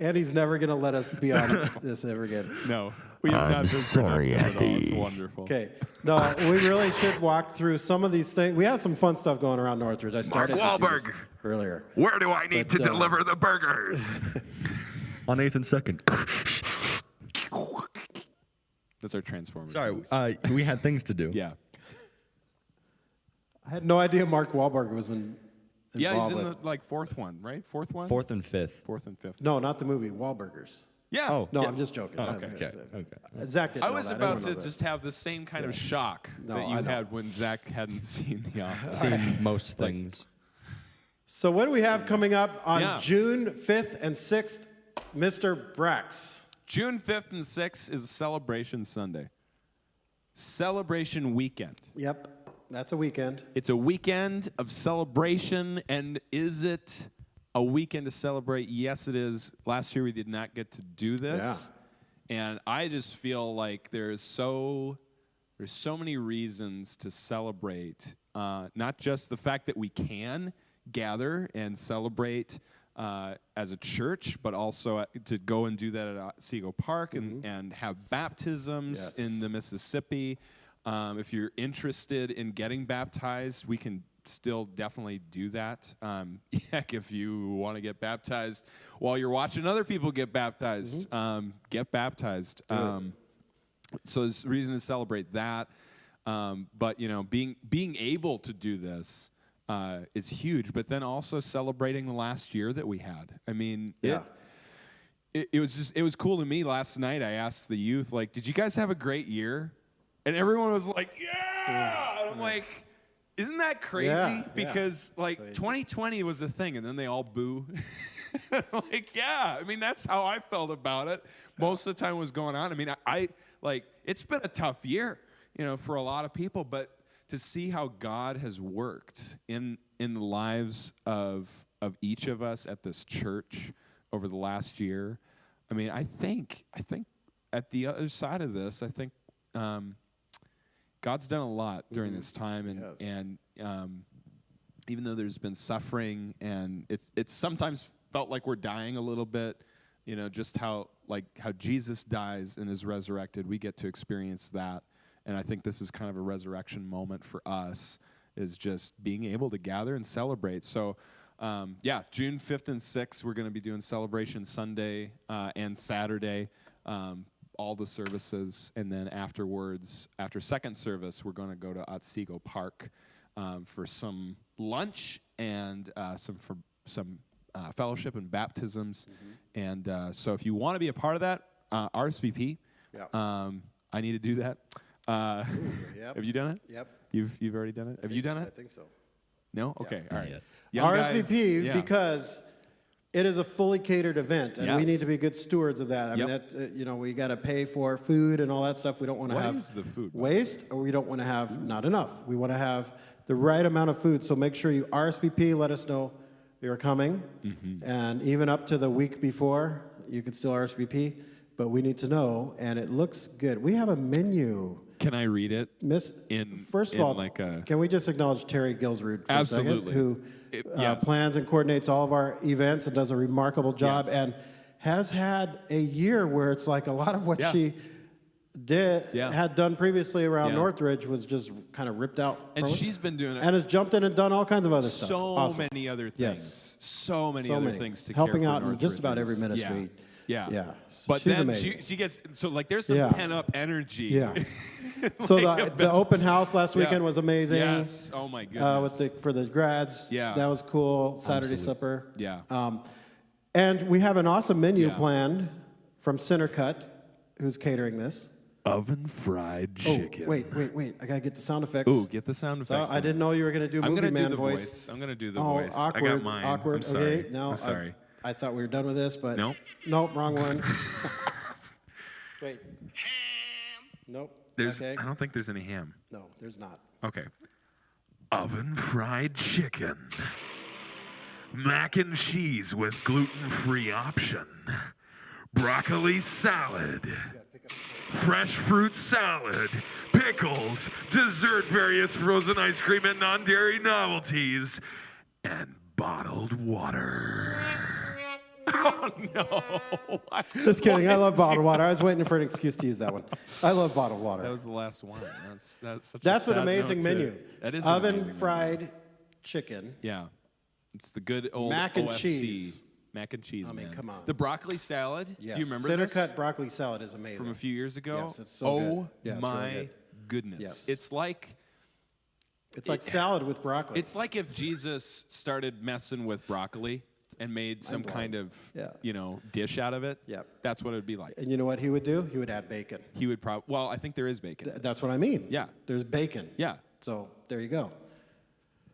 And he's never going to let us be on this ever again. No, we have I'm not been sorry, productive at all. It's Andy. wonderful. Okay. No, we really should walk through some of these things. We have some fun stuff going around Northridge. I started to do this Wahlberg. earlier. Where do I need But, to deliver the burgers? On 8th and 2nd. That's our Transformers. Sorry, sounds. we had things to do. Yeah. I had no idea Mark Wahlberg was involved Yeah, he's in with. the like fourth one, right? Fourth one. Fourth and fifth. Fourth and fifth. No, not the movie, Wahlburgers. Yeah. Oh. No, Yeah. I'm just joking. Oh, okay. Zach didn't I know was that. about Everyone to knows that. just have the same kind of shock No, that I you know. had when Zach hadn't seen The Office. Seen most things. So what do we have coming up on Yeah. June 5th and 6th, Mr. Brax? June 5th and 6th is Celebration Sunday. Celebration weekend. Yep, that's a weekend. It's a weekend of celebration, and is it a weekend to celebrate? Yes, it is. Last year we did not get to do this, and I just feel like there's so many reasons to celebrate. Not just the fact that we can gather and celebrate as a church, but also to go and do that at Otsego Park and have baptisms Yes. in the Mississippi. If you're interested in getting baptized, we can still definitely do that. Heck, if you want to get baptized while you're watching other people get baptized, get baptized. So there's a reason to celebrate that. But you know, being able to do this is huge. But then also celebrating the last year that we had. I mean, Yeah. it was cool to me last night. I asked the youth, like, did you guys have a great year? And everyone was like, yeah. And I'm like, isn't that crazy? Yeah, Because like Crazy. 2020 was a thing, and then they all boo. I'm like, yeah. I mean, that's how I felt about it. Most of the time was going on. I mean, I like it's been a tough year, you know, for a lot of people, but to see how God has worked in the lives of each of us at this church over the last year. I mean, I think at the other side of this, I think God's done a lot during this time, and even though there's been suffering, and it's sometimes felt like we're dying a little bit, you know, just how Jesus dies and is resurrected, we get to experience that, and I think this is kind of a resurrection moment for us, is just being able to gather and celebrate. So, June 5th and 6th, we're going to be doing Celebration Sunday and Saturday. All the services, and then afterwards, after second service, we're going to go to Otsego Park for some lunch and some fellowship and baptisms. And so, if you want to be a part of that, RSVP. Yep. I need to do that. Yep. Have you done it? Yep. You've already done it. Have you done I it? think so. No. Okay. All right. yet. Young guys, RSVP yeah. because it is a fully catered event, and we Yes. need to be good stewards of that. I mean, Yep. that we got to pay for food and all that stuff. We don't want to What have is the food? waste, or we don't want to have not enough. We want to have the right amount of food. So make sure you RSVP. Let us know you're coming, and even up to the week before, you can still RSVP. But we need to know, and it looks good. We have a menu Can I read it? First of in all, like a- can we just acknowledge Terry Gilsrud for Absolutely. a second, who Yes. plans and coordinates all of our events and does a remarkable job, Yes. and has had a year where it's like a lot of what Yeah. she had done previously around Yeah. Northridge was just kind of ripped out. And from it, she's been doing it. and has jumped in and done all kinds of other stuff. So Awesome. many other things. Yes. So many So other many. things to Helping care for out in just about every Northridge's. ministry. Yeah. Yeah. But She's then amazing. she gets, so like there's some Yeah. pent up energy. Yeah. So Like the open house last Yeah. weekend was amazing. Yes. Oh my goodness. For the grads. Yeah. That was cool. Saturday supper. Yeah. And we have an awesome menu Yeah. planned from Center Cut, who's catering this. Oven fried chicken. Oh, wait. I gotta get the sound effects. Ooh, get the sound So effects. I didn't know you were gonna do I'm movie gonna man do the voice. I'm gonna do the Oh, voice. awkward. I got mine. Awkward. I'm sorry. Okay, no, I'm sorry. I thought we were done with this, but Nope. Nope, wrong one. Wait. Nope. There's. Okay. I don't think there's any ham. No, there's not. Okay. Oven fried chicken. Mac and cheese with gluten-free option. Broccoli salad. Fresh fruit salad. Pickles. Dessert, various frozen ice cream and non-dairy novelties. And bottled water. Oh no. Just kidding. I love bottled water. I was waiting for an excuse to use that one. I love bottled water. That was the last one. That's such That's a an sad amazing note, too. menu. That is an oven amazing menu. fried chicken. Yeah. It's the good old Mac and OFC. cheese. Mac and cheese, I mean, man. come on. The broccoli salad. Yes. Do you remember Center this? cut broccoli salad is amazing. From a few years ago? Yes, it's so oh good. Yeah, it's my really good. goodness. Yes. It's like salad with broccoli. it's like if Jesus started messing with broccoli and made some kind of Yeah. dish out of it. Yep. That's what it would be like. And you know what he would do? He would add bacon. He would probably I think there is bacon. That's what I mean. Yeah. There's bacon. Yeah. So there you go.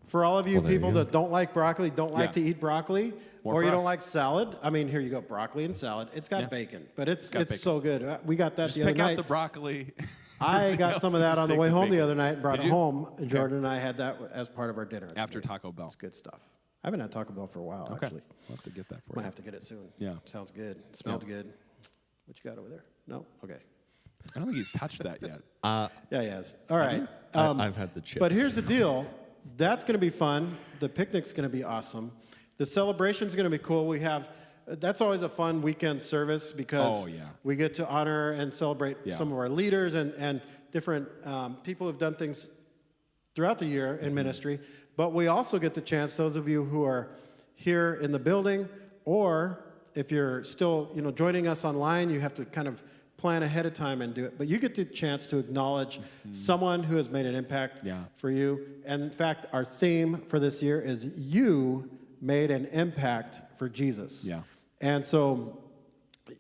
For all of you Well, there you people go. that don't like broccoli, don't like Yeah. to eat broccoli, More or for you us. don't like salad, I mean, here you go, broccoli and salad. It's got Yeah. bacon, but it's got bacon. so good. We got that Just the other pick out night. the broccoli. I got some of that on the Take way home the bacon. other night and brought Did it you? home. And Jordan and I had that as part of our dinner. It's After amazing. Taco Bell. It's good stuff. I haven't had Taco Bell for a while, Okay. actually. We'll have to get that for Might you. have to get it soon. Yeah. Sounds good. Smelled good. What you got over there? No? Okay. I don't think he's touched that yet. Yeah, yes. All right. I've had the chips. But here's the deal. That's going to be fun. The picnic's going to be awesome. The celebration's going to be cool. That's always a fun weekend service because Oh, yeah. we get to honor and celebrate Yeah. some of our leaders and different people who've done things throughout the year in ministry. But we also get the chance, those of you who are here in the building, or if you're still joining us online, you have to kind of plan ahead of time and do it. But you get the chance to acknowledge someone who has made an impact Yeah. for you. And in fact, our theme for this year is You Made an Impact for Jesus. Yeah. And so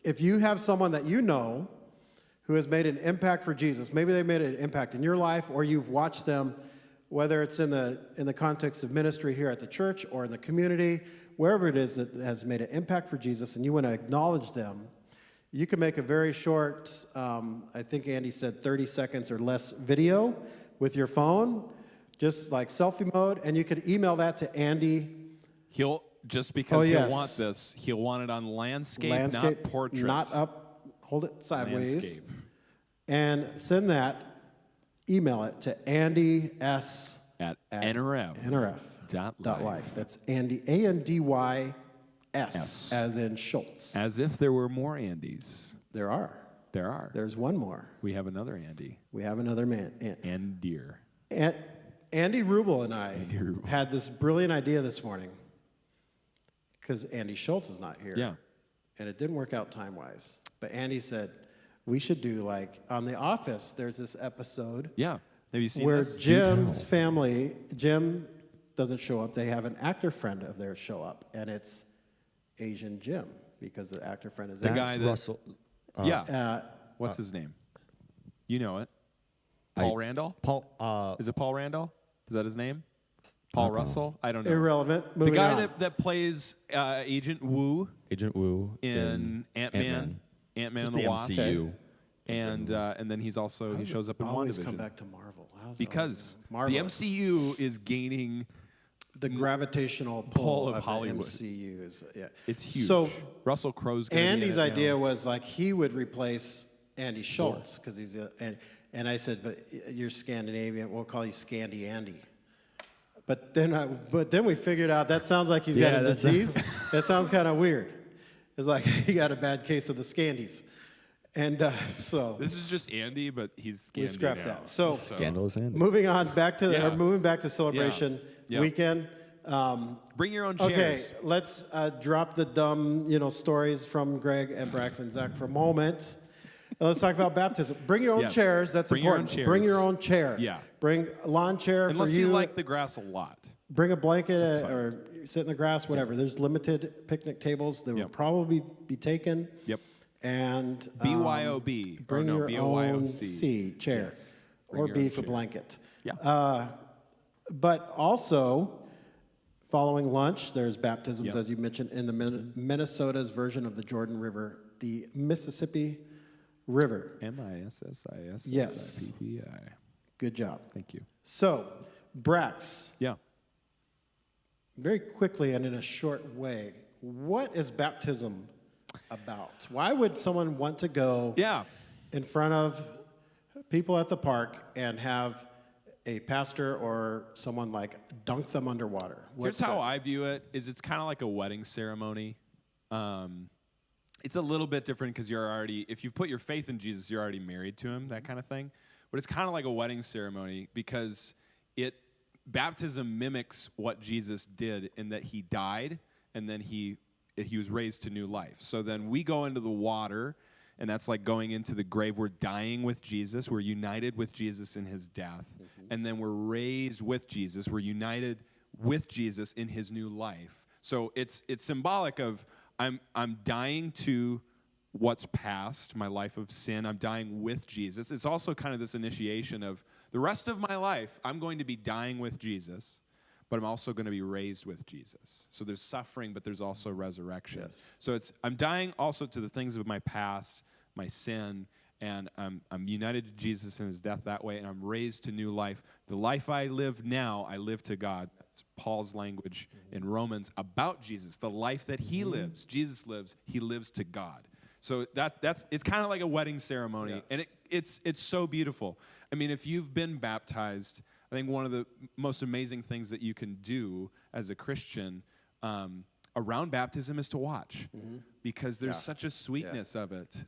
if you have someone that you know who has made an impact for Jesus, maybe they made an impact in your life, or you've watched them, whether it's in the context of ministry here at the church or in the community, wherever it is that has made an impact for Jesus, and you want to acknowledge them, you can make a very short, I think Andy said 30 seconds or less video with your phone, just like selfie mode, and you could email that to Andy. He'll because yes. he'll want this. He'll want it on landscape, Landscape, not portrait. not up, hold it sideways. Landscape. And send that, email it to Andy S. At NRF. NRF.life. That's Andy, A-N-D-Y-S, S. as in Schultz. As if there were more Andys. There are. There are. There's one more. We have another Andy. We have another man. And deer. Andy Rubel and I Rubel. had this brilliant idea this morning because Andy Schultz is not here. Yeah. And it didn't work out time-wise. But Andy said, we should do like, on The Office, there's this episode Yeah. Have you seen where this? Jim's family, Jim doesn't show up. They have an actor friend of theirs show up, and it's Asian Jim because the actor friend is The Asian. guy that- Russell. Yeah. What's his name? You know it. Paul Randall? Paul. Is it Paul Randall? Is that his name? Paul Russell? I don't know. Irrelevant. The Moving guy on. that plays Agent Wu Agent Wu in Ant-Man and Just the the Wasp. MCU. And then he shows up in always WandaVision. come back to Marvel. How's that Because always- the Marvelous. MCU is gaining, The gravitational pull pull of of Hollywood. The MCU is it's huge. So Russell Crowe's gonna be in Andy's it now. idea was like he would replace Andy Schultz because he's And I said, but you're Scandinavian. We'll call you Scandi Andy. But then we figured out that sounds like he's got a disease. That sounds kind of weird. It's like he got a bad case of the Scandies. And so This is just Andy, but he's we Scandi scrapped now. that. So Scandalous Andy. moving on back to Yeah. moving back to celebration Yeah. weekend. Bring your own chairs. Okay, let's drop the dumb, stories from Greg and Braxton Zach for a moment. Let's talk about baptism. Bring your own Yes. chairs. That's Bring your own important. Bring chairs. your own chair. Yeah. Bring a lawn chair Unless for you. you like the grass a lot. Bring a blanket or sit in the grass, whatever. There's limited picnic tables. They will Yep. probably be taken. Yep. And BYOB. bring your own BYOC. C chair Yes. Bring or your B own for chair. blanket. Yeah. But also, following lunch, there's baptisms, Yep. as you mentioned, in the Minnesota's version of the Jordan River, the Mississippi River. MISSISSIPPI. Good job. Thank you. So, Brax, Yeah. very quickly and in a short way, what is baptism about? Why would someone want to go Yeah. in front of people at the park and have a pastor or someone like dunk them underwater? Here's how I view it: is it's kind of like a wedding ceremony. It's a little bit different because you're already, if you put your faith in Jesus, you're already married to him, that kind of thing. But it's kind of like a wedding ceremony because baptism mimics what Jesus did in that he died and then he was raised to new life. So then we go into the water, and that's like going into the grave. We're dying with Jesus. We're united with Jesus in his death. And then we're raised with Jesus. We're united with Jesus in his new life. So it's symbolic of I'm dying to what's past, my life of sin. I'm dying with Jesus. It's also kind of this initiation of the rest of my life, I'm going to be dying with Jesus, but I'm also going to be raised with Jesus. So there's suffering, but there's also resurrection. Yes. So I'm dying also to the things of my past, my sin, and I'm united to Jesus in his death that way, and I'm raised to new life. The life I live now, I live to God. That's Paul's language in Romans about Jesus. The life that he lives, Jesus lives, he lives to God. So it's kind of like a wedding ceremony, and it's so beautiful. I mean, if you've been baptized, I think one of the most amazing things that you can do as a Christian around baptism is to watch, because there's such a sweetness of it.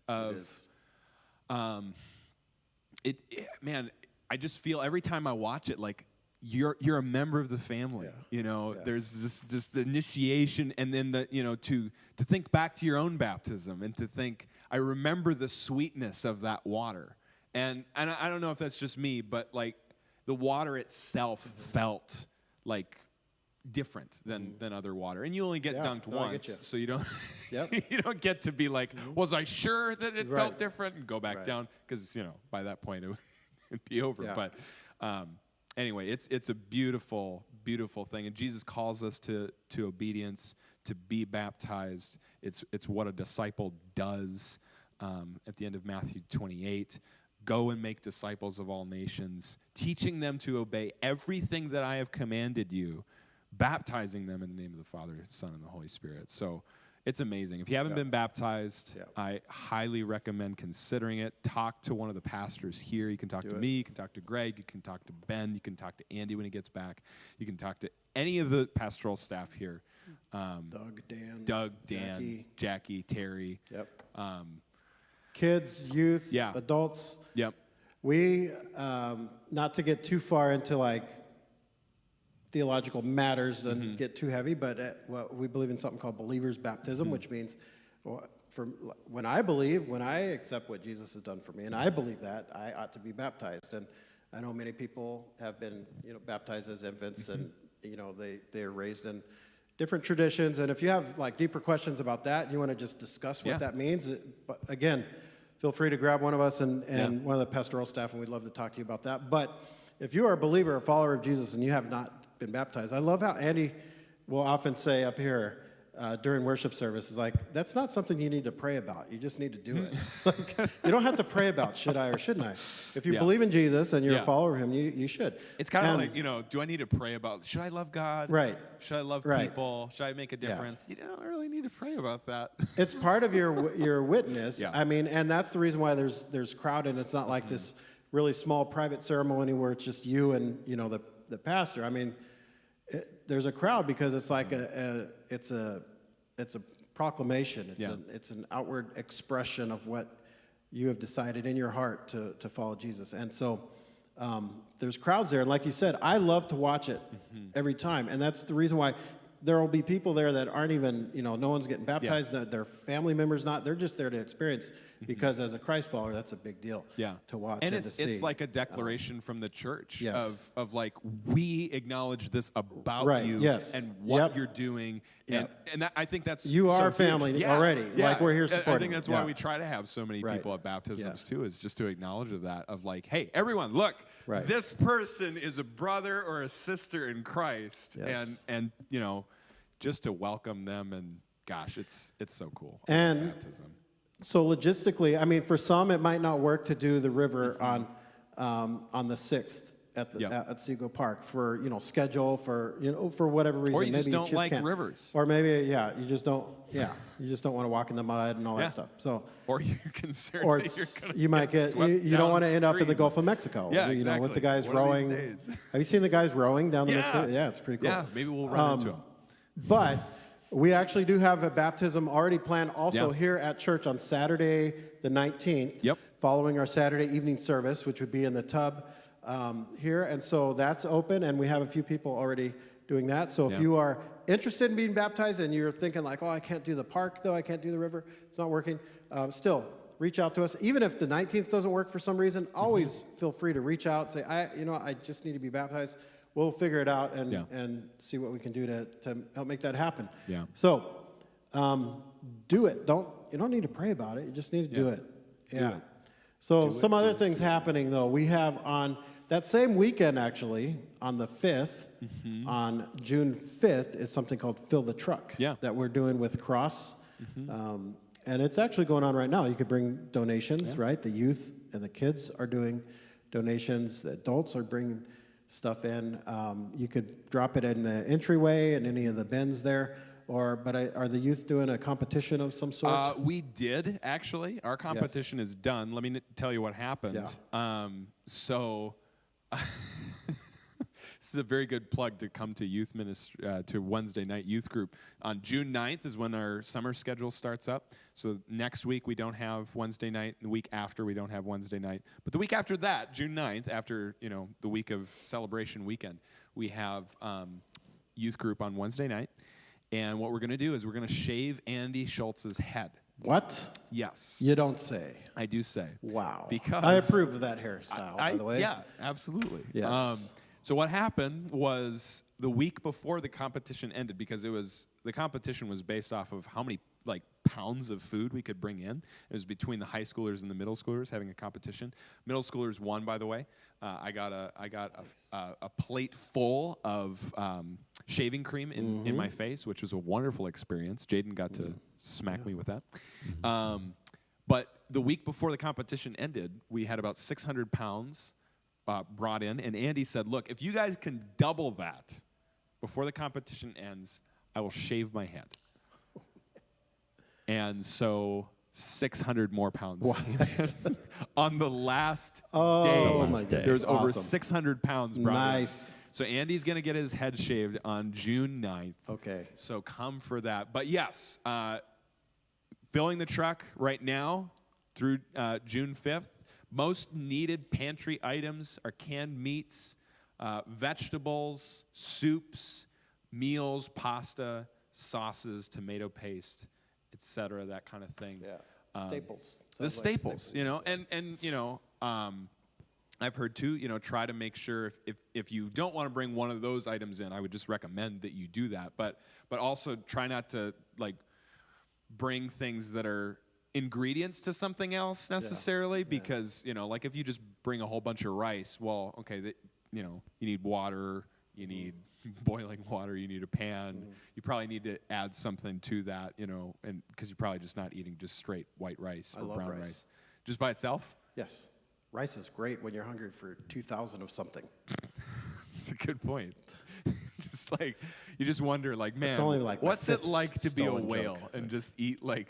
Man, I just feel every time I watch it, like you're a member of the family. There's this initiation, and then to think back to your own baptism and to think, I remember the sweetness of that water. And I don't know if that's just me, but like the water itself felt like different than other water. And you only get dunked once, so you don't you don't get to be like, was I sure that it felt different, and go back down, because by that point it would be over. But anyway, it's a beautiful, beautiful thing, and Jesus calls us to obedience, to be baptized. It's what a disciple does. At the end of Matthew 28, go and make disciples of all nations, teaching them to obey everything that I have commanded you, baptizing them in the name of the Father, Son, and the Holy Spirit. So it's amazing. If you haven't been baptized, I highly recommend considering it. Talk to one of the pastors here. You can talk to me. You can talk to Greg. You can talk to Ben. You can talk to Andy when he gets back. You can talk to any of the pastoral staff here. Doug, Dan, Jackie, Terry. Kids, youth, adults. Yep. We, not to get too far into like theological matters and get too heavy, but we believe in something called believer's baptism, which means when I accept what Jesus has done for me, and I believe that, I ought to be baptized. And I know many people have been baptized as infants, and they are raised in different traditions. And if you have like deeper questions about that, and you want to just discuss what that means, but again, feel free to grab one of us and one of the pastoral staff, and we'd love to talk to you about that. But if you are a believer, a follower of Jesus, and you have not been baptized, I love how Andy will often say up here during worship service, is like, that's not something you need to pray about. You just need to do it. Like, you don't have to pray about should I or shouldn't I. If you believe in Jesus and you're a follower of him, you should. It's kind of like, do I need to pray about, should I love God? Right. Should I love people? Should I make a difference? You don't really need to pray about that. It's part of your witness. Yeah. I mean, and that's the reason why there's crowd, and it's not like this really small private ceremony where it's just you and, you know, the pastor. I mean, there's a crowd because it's like it's a proclamation. It's an outward expression of what you have decided in your heart to follow Jesus. And so there's crowds there. And like you said, I love to watch it every time. And that's the reason why there will be people there that aren't even, you know, no one's getting baptized. Their family members not. They're just there to experience because as a Christ follower, that's a big deal to watch and to see. It's like a declaration from the church of like, we acknowledge this about you and what you're doing. And that, I think that's you are family already. Like we're here supporting. I think that's why we try to have so many people at baptisms too, is just to acknowledge of that, of like, hey, everyone, look, this person is a brother or a sister in Christ, and you know, just to welcome them, and gosh, it's so cool. And baptism. So logistically, I mean, for some it might not work to do the river on the 6th at Seagull Park for, you know, schedule, for, you know, for whatever reason. Or you just maybe don't like rivers. Or maybe you just don't want to walk in the mud and all that stuff. So or you're concerned or that you're gonna you might get you don't want to end up in the Gulf of Mexico. Yeah, you know, with the guys One of rowing. these days. Have you seen the guys rowing down the Mississippi? Yeah, it's pretty cool. Yeah, maybe we'll run into them. But we actually do have a baptism already planned also here at church on Saturday the 19th, following our Saturday evening service, which would be in the tub here. And so that's open, and we have a few people already doing that. So if you are interested in being baptized and you're thinking like, oh, I can't do the park, though, I can't do the river, it's not working, still reach out to us. Even if the 19th doesn't work for some reason, always feel free to reach out and say, I just need to be baptized. We'll figure it out and see what we can do to help make that happen. Yeah. So do it. You don't need to pray about it. You just need to do it. Yeah. So some other things happening, though. We have on that same weekend, actually, on the 5th, on June 5th, is something called Fill the Truck that we're doing with Cross. And it's actually going on right now. You could bring donations, right? The youth and the kids are doing donations. The adults are bringing stuff in. You could drop it in the entryway and any of the bins there. But are the youth doing a competition of some sort? We did, actually. Our competition is done. Let me tell you what happened. So this is a very good plug to come to youth ministry, to Wednesday night youth group. On June 9th is when our summer schedule starts up. So next week we don't have Wednesday night. The week after we don't have Wednesday night. But the week after that, June 9th, after, you know, the week of celebration weekend, we have youth group on Wednesday night. And what we're going to do is we're going to shave Andy Schultz's head. What? Yes. You don't say. I do say. Wow. Because I approve of that hairstyle, by the way. Yeah, absolutely. Yes. So what happened was the week before the competition ended, because the competition was based off of how many like pounds of food we could bring in. It was between the high schoolers and the middle schoolers having a competition. Middle schoolers won, by the way. I got a plate full of shaving cream in my face, which was a wonderful experience. Jaden got to smack me with that. But the week before the competition ended, we had about 600 pounds brought in, and Andy said, look, if you guys can double that before the competition ends, I will shave my head. And so 600 more pounds came in. On the last day. There's over 600 pounds brought in. So Andy's going to get his head shaved on June 9th. Okay. So come for that. But yes, filling the truck right now through June 5th. Most needed pantry items are canned meats, vegetables, soups, meals, pasta, sauces, tomato paste, etc., that kind of thing. Yeah. Staples. The staples, you know, and you know, I've heard too, you know, try to make sure if you don't want to bring one of those items in, I would just recommend that you do that. But also try not to like bring things that are ingredients to something else necessarily, because you know, like if you just bring a whole bunch of rice, well, okay, you know, you need water, you need boiling water, you need a pan, you probably need to add something to that, you know, and because you're probably just not eating just straight white rice or brown rice just by itself. Yes, rice is great when you're hungry for 2,000 of something. That's a good point. Just like you just wonder, like, man, only like what's it like to be a stolen whale joke, and just eat like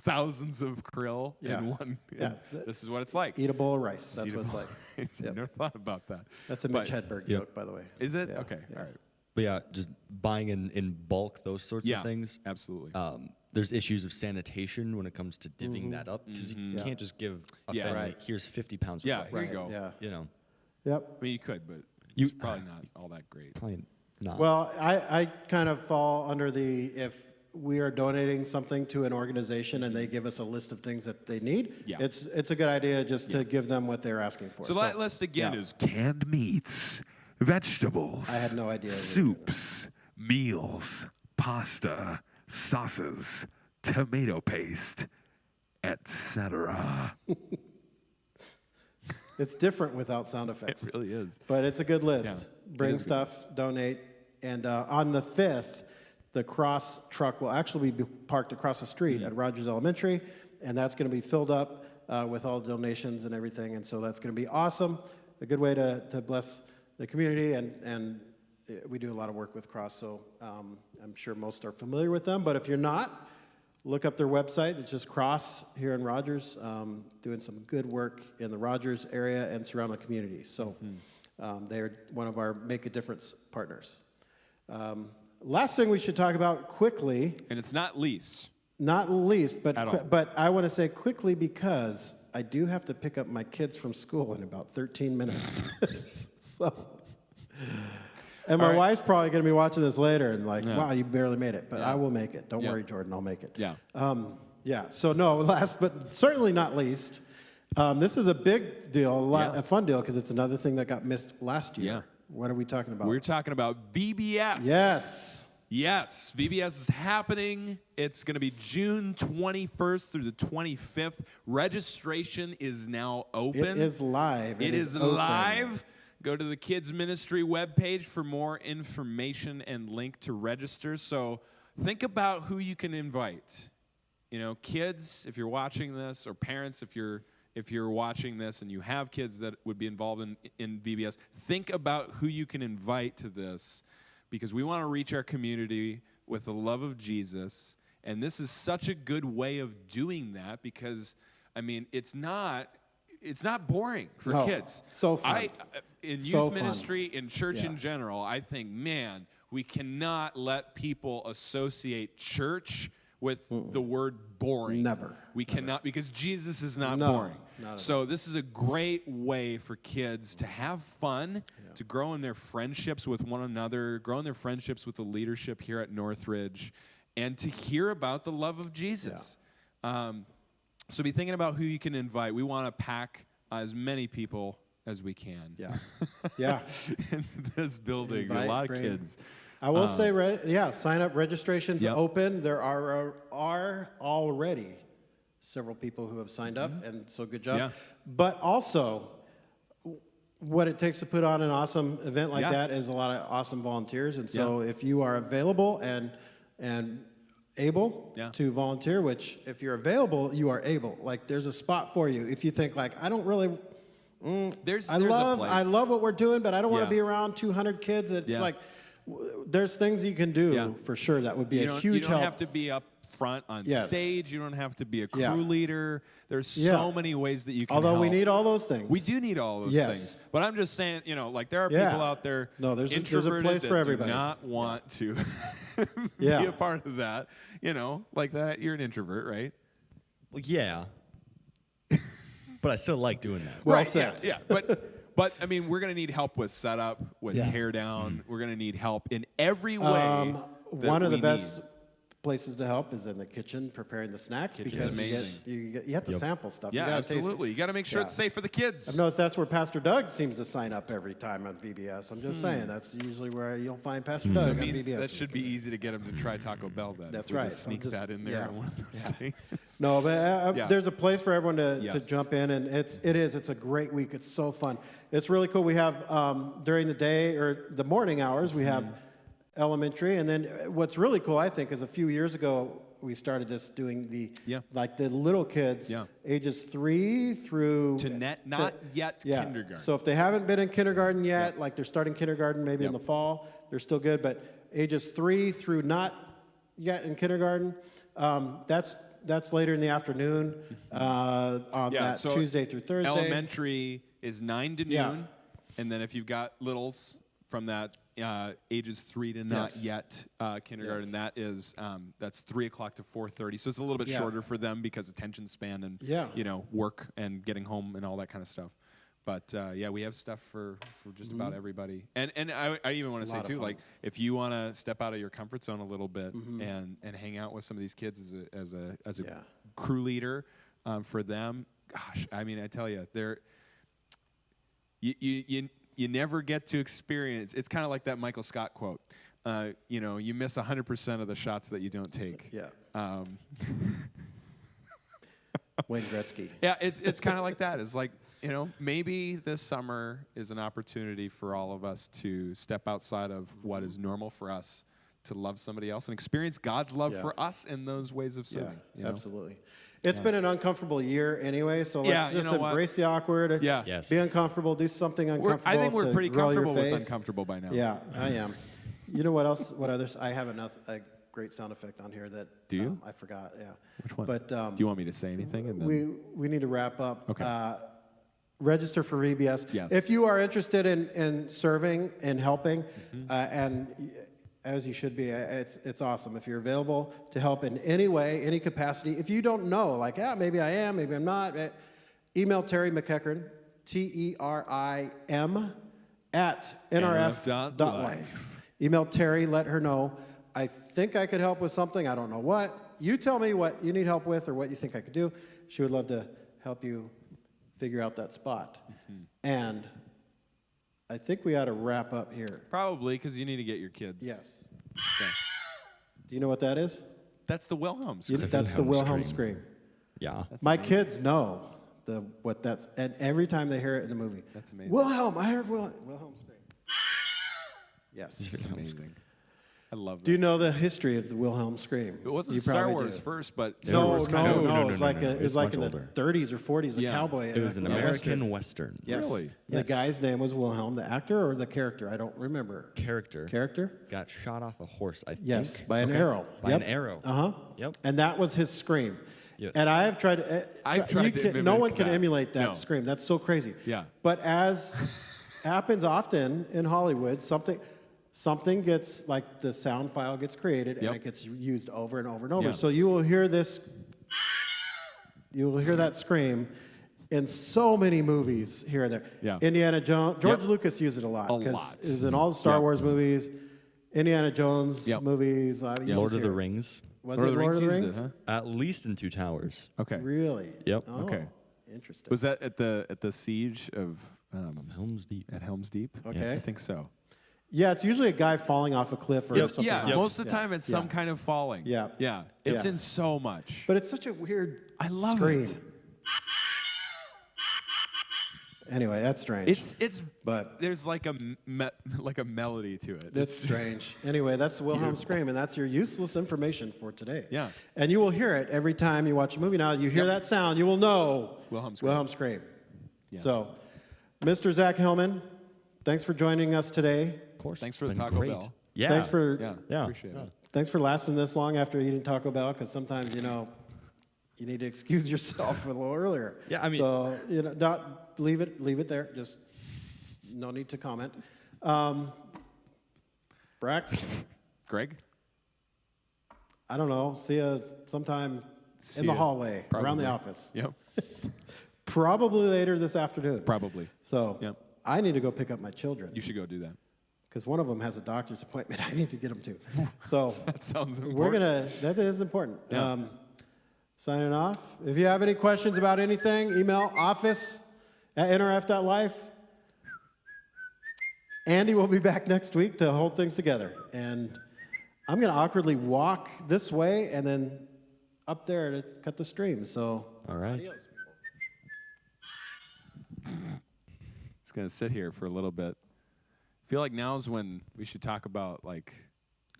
thousands of krill Yeah. in one. Yeah. This is what it's like. Eat a bowl of rice. That's what it's like. I never thought about that. That's a Mitch Hedberg joke, by the way. Is it? Yeah. Okay. All right. But yeah, just buying in bulk, those sorts Yeah. of things. Absolutely. There's issues of sanitation when it comes to divvying that up because you can't just give a Yeah. family, Right. here's 50 pounds of Yeah, rice. here you go. Yeah. You know, Yep. I mean, you could, but You- it's probably not all that great. probably not. Well, I kind of fall under the, if we are donating something to an organization and they give us a list of things that they need, Yeah. it's a good idea just to give them what they're asking for. So that list again yeah. is Canned meats, vegetables, I had no idea. soups, meals, pasta, sauces, tomato paste, etc. It's different without sound it effects. really is. But it's a good list. Yeah, Bring it is a good stuff, donate. And on the 5th, the cross truck will actually be parked across the street Mm-hmm. at Rogers Elementary, and that's going to be filled up with all donations and everything. And so that's going to be awesome. A good way to bless the community. And we do a lot of work with Cross, so I'm sure most are familiar with them. But if you're not, look up their website. It's just Cross here in Rogers, doing some good work in the Rogers area and surrounding communities. So they're one of our Make a Difference partners. Last thing we should talk about quickly, And it's not least. not least, At all. but I want to say quickly because I do have to pick up my kids from school in about 13 minutes. So, and my All right. wife's probably going to be watching this later and like, Yeah. wow, you barely made it. But Yeah. I will make it. Don't Yeah. worry, Jordan, I'll make it. Yeah. Yeah. So no, last but certainly not least, this is a big deal, Yeah. a fun deal because it's another thing that got missed last year. Yeah. What are we talking about? We're talking about VBS. Yes. Yes, VBS is happening. It's going to be June 21st through the 25th. Registration is now open. It is live. It is open. live. Go to the Kids Ministry webpage for more information and link to register. So think about who you can invite. You know, kids, if you're watching this, or parents, if you're watching this and you have kids that would be involved in VBS, think about who you can invite to this, because we want to reach our community with the love of Jesus. And this is such a good way of doing that because, I mean, it's not boring for No, kids. so fun. In So youth fun. ministry, in church Yeah. in general, I think, man, we cannot let people associate church with the word boring. Never. We cannot, because Jesus is not No, boring. not at So this is a great way for kids to have fun, to grow in their friendships with one another, grow in their friendships with the leadership here at Northridge, and to hear about the love of Jesus. So be thinking about who you can invite. We want to pack as many people as we can. Yeah. Yeah. in this building, Invite, a lot of bring- kids. I will say, sign up registration's Yep. open. There are already several people who have signed up, and so good job. Yeah. But also, what it takes to put on an awesome event like Yeah. that is a lot of awesome volunteers. And so if you are available and able Yeah. to volunteer, which if you're available, you are able. Like there's a spot for you. If you think like, I don't really There's I a love place. what we're doing, but I don't want Yeah. to be around 200 kids. It's Yeah. like there's things you can do Yeah. for sure that would be You a don't, huge you don't help. have to be up front on Yes. stage. You don't have to be a crew Yeah. leader. There's Yeah. so many ways that you can Although we help. need all those things. We do need all those Yes. things. But I'm just saying, like there are Yeah. people out there No, there's a introverted place that for everybody. do not want to Yeah. be a part of that. Like that. You're an introvert, right? Well, yeah. But I still like doing that. Well right. said. Yeah. But I mean, we're gonna need help with setup, with Yeah. tear down. We're gonna need help in every way. that One of the we best need. places to help is in the kitchen preparing the snacks Kitchen's because amazing. you have to sample stuff. Yeah, you gotta taste it. absolutely. You got to make sure Yeah. it's safe for the kids. I've noticed that's where Pastor Doug seems to sign up every time on VBS. I'm just saying that's usually where you'll find Pastor Doug So on it means VBS. that should be easy to get them to try Taco Bell then. That's if we right. just sneak I'll just- that in there yeah. on one of those things. No, but Yeah. there's a place for everyone to Yes. jump in, and it's a great week. It's so fun. It's really cool. We have during the day or the morning hours we have elementary, and then what's really cool I think is a few years ago we started this doing the little kids Yeah. ages 3 through Not yet kindergarten. So if they haven't been in kindergarten yet, like they're starting kindergarten maybe in Yep. the fall, they're still good. But ages 3 through not yet in kindergarten, that's that's later in the afternoon on that so Tuesday through Thursday. Elementary is 9 to Yeah. noon, and then if you've got littles from that ages 3 to not Yes. yet kindergarten, Yes. that is that's 3 o'clock to 4:30. So it's a little bit Yeah. shorter for them because attention span and Yeah. work and getting home and all that kind of stuff. But we have stuff for just about everybody. And I even want to say lot of too, fun. like if you want to step out of your comfort zone a little bit and hang out with some of these kids as a Yeah. crew leader for them, gosh, I mean, I tell you, you never get to experience. It's kind of like that Michael Scott quote. You miss 100% of the shots that you don't take. Yeah. Wayne Gretzky. Yeah, it's kind of like that. It's like, maybe this summer is an opportunity for all of us to step outside of what is normal for us to love somebody else and experience God's love Yeah. for us in those ways of Yeah, serving. absolutely. It's been an uncomfortable year anyway, so let's Yeah, you just know what? embrace the awkward. Yeah. Yes. Be uncomfortable. Do something uncomfortable. I think we're to pretty grow your comfortable with faith. uncomfortable by now. Yeah, I am. You know what else? What others? I have a great sound effect on here that Do you? I forgot. Yeah. Which one? But Do you want me to say anything? And then we need to wrap up. Okay. Register for VBS. Yes. If you are interested in serving and helping, Mm-hmm. and as you should be, it's awesome. If you're available to help in any way, any capacity. If you don't know, like, maybe I am, maybe I'm not, email Terry McEachern, TERIM @nrf.life. Email Terry, let her know. I think I could help with something. I don't know what. You tell me what you need help with or what you think I could do. She would love to help you figure out that spot. And I think we ought to wrap up here. probably because you need to get your kids. Yes. So, Do you know what that is? that's the Wilhelm. That's the Wilhelm scream. Yeah. My kids know what that's, and every time they hear it in the movie. That's amazing. Wilhelm, I heard Wilhelm scream. Yes. It's amazing. I love that. Do you know the history of the Wilhelm scream? It wasn't You Star probably Wars do. first, but No, Star Wars kind of. No, It was like no. it was It's like much in the older. 30s or 40s. A Yeah. cowboy. It was an a American Western. Yes. Really? The guy's name was Wilhelm. The actor or the character? I don't remember. Character Character? got shot off a horse, I think. Yes, by an arrow. By Yep. an arrow. Uh-huh. Yep. And that was his scream. Yes. And I have tried. I've tried to no mimic one can that. emulate that No. scream. That's so crazy. Yeah. But as happens often in Hollywood, something gets, like, the sound file gets created Yep. and it gets used over and over and over. Yeah. So you will hear this. You will hear that scream in so many movies here and there. Yeah. Indiana Jones. George Yep. Lucas used it a lot. A 'cause lot. It was in all the Star Yep. Wars movies, Indiana Jones Yep. movies. you Lord just of the hear it. Rings. Was Lord it of the Lord of the Rings Rings? used it, At least in Two Towers. Okay. Really? Yep. Oh, Okay. Interesting. Was that at the siege of Helm's Deep. at Helm's Deep? Okay. I think so. Yeah, it's usually a guy falling off a cliff or something. Yeah, like most of that. the time it's some kind of falling. Yeah. Yeah. It's Yeah. in so much. But it's such a weird I love scream. it. Anyway, that's strange. It's But there's like a melody to it. that's strange. Anyway, that's the Wilhelm scream, and that's your useless information for today. Yeah. And you will hear it every time you watch a movie. Now, you hear Yep. that sound, you will know Wilhelm scream. Wilhelm scream. Yes. So, Mr. Zach Hellman, thanks for joining us today. Of course. Thanks it's for the been Taco great. Bell. Yeah. Thanks for Yeah. Appreciate it. Thanks for lasting this long after eating Taco Bell, because sometimes, you need to excuse yourself a little earlier. Yeah, I mean- So, leave it there. Just no need to comment. Brax, Greg? I don't know. See you sometime in the ya. hallway, around the Probably. office. Yep. Probably later this afternoon. Probably. So, Yep. I need to go pick up my children, You should go do that. because one of them has a doctor's appointment I need to get them to. So, That sounds important. that is important. Yeah. Signing off. If you have any questions about anything, email office@nrf.life. Andy will be back next week to hold things together. And I'm going to awkwardly walk this way and then up there to cut the stream. So, All right. adios. Just gonna sit here for a little bit. I feel like now's when we should talk about like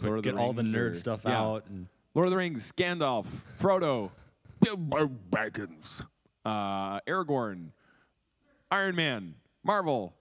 Lord of the Get all the Rings nerd or- stuff yeah. out. And Lord of the Rings, Gandalf, Frodo, Bilbo Baggins, Aragorn, Iron Man, Marvel,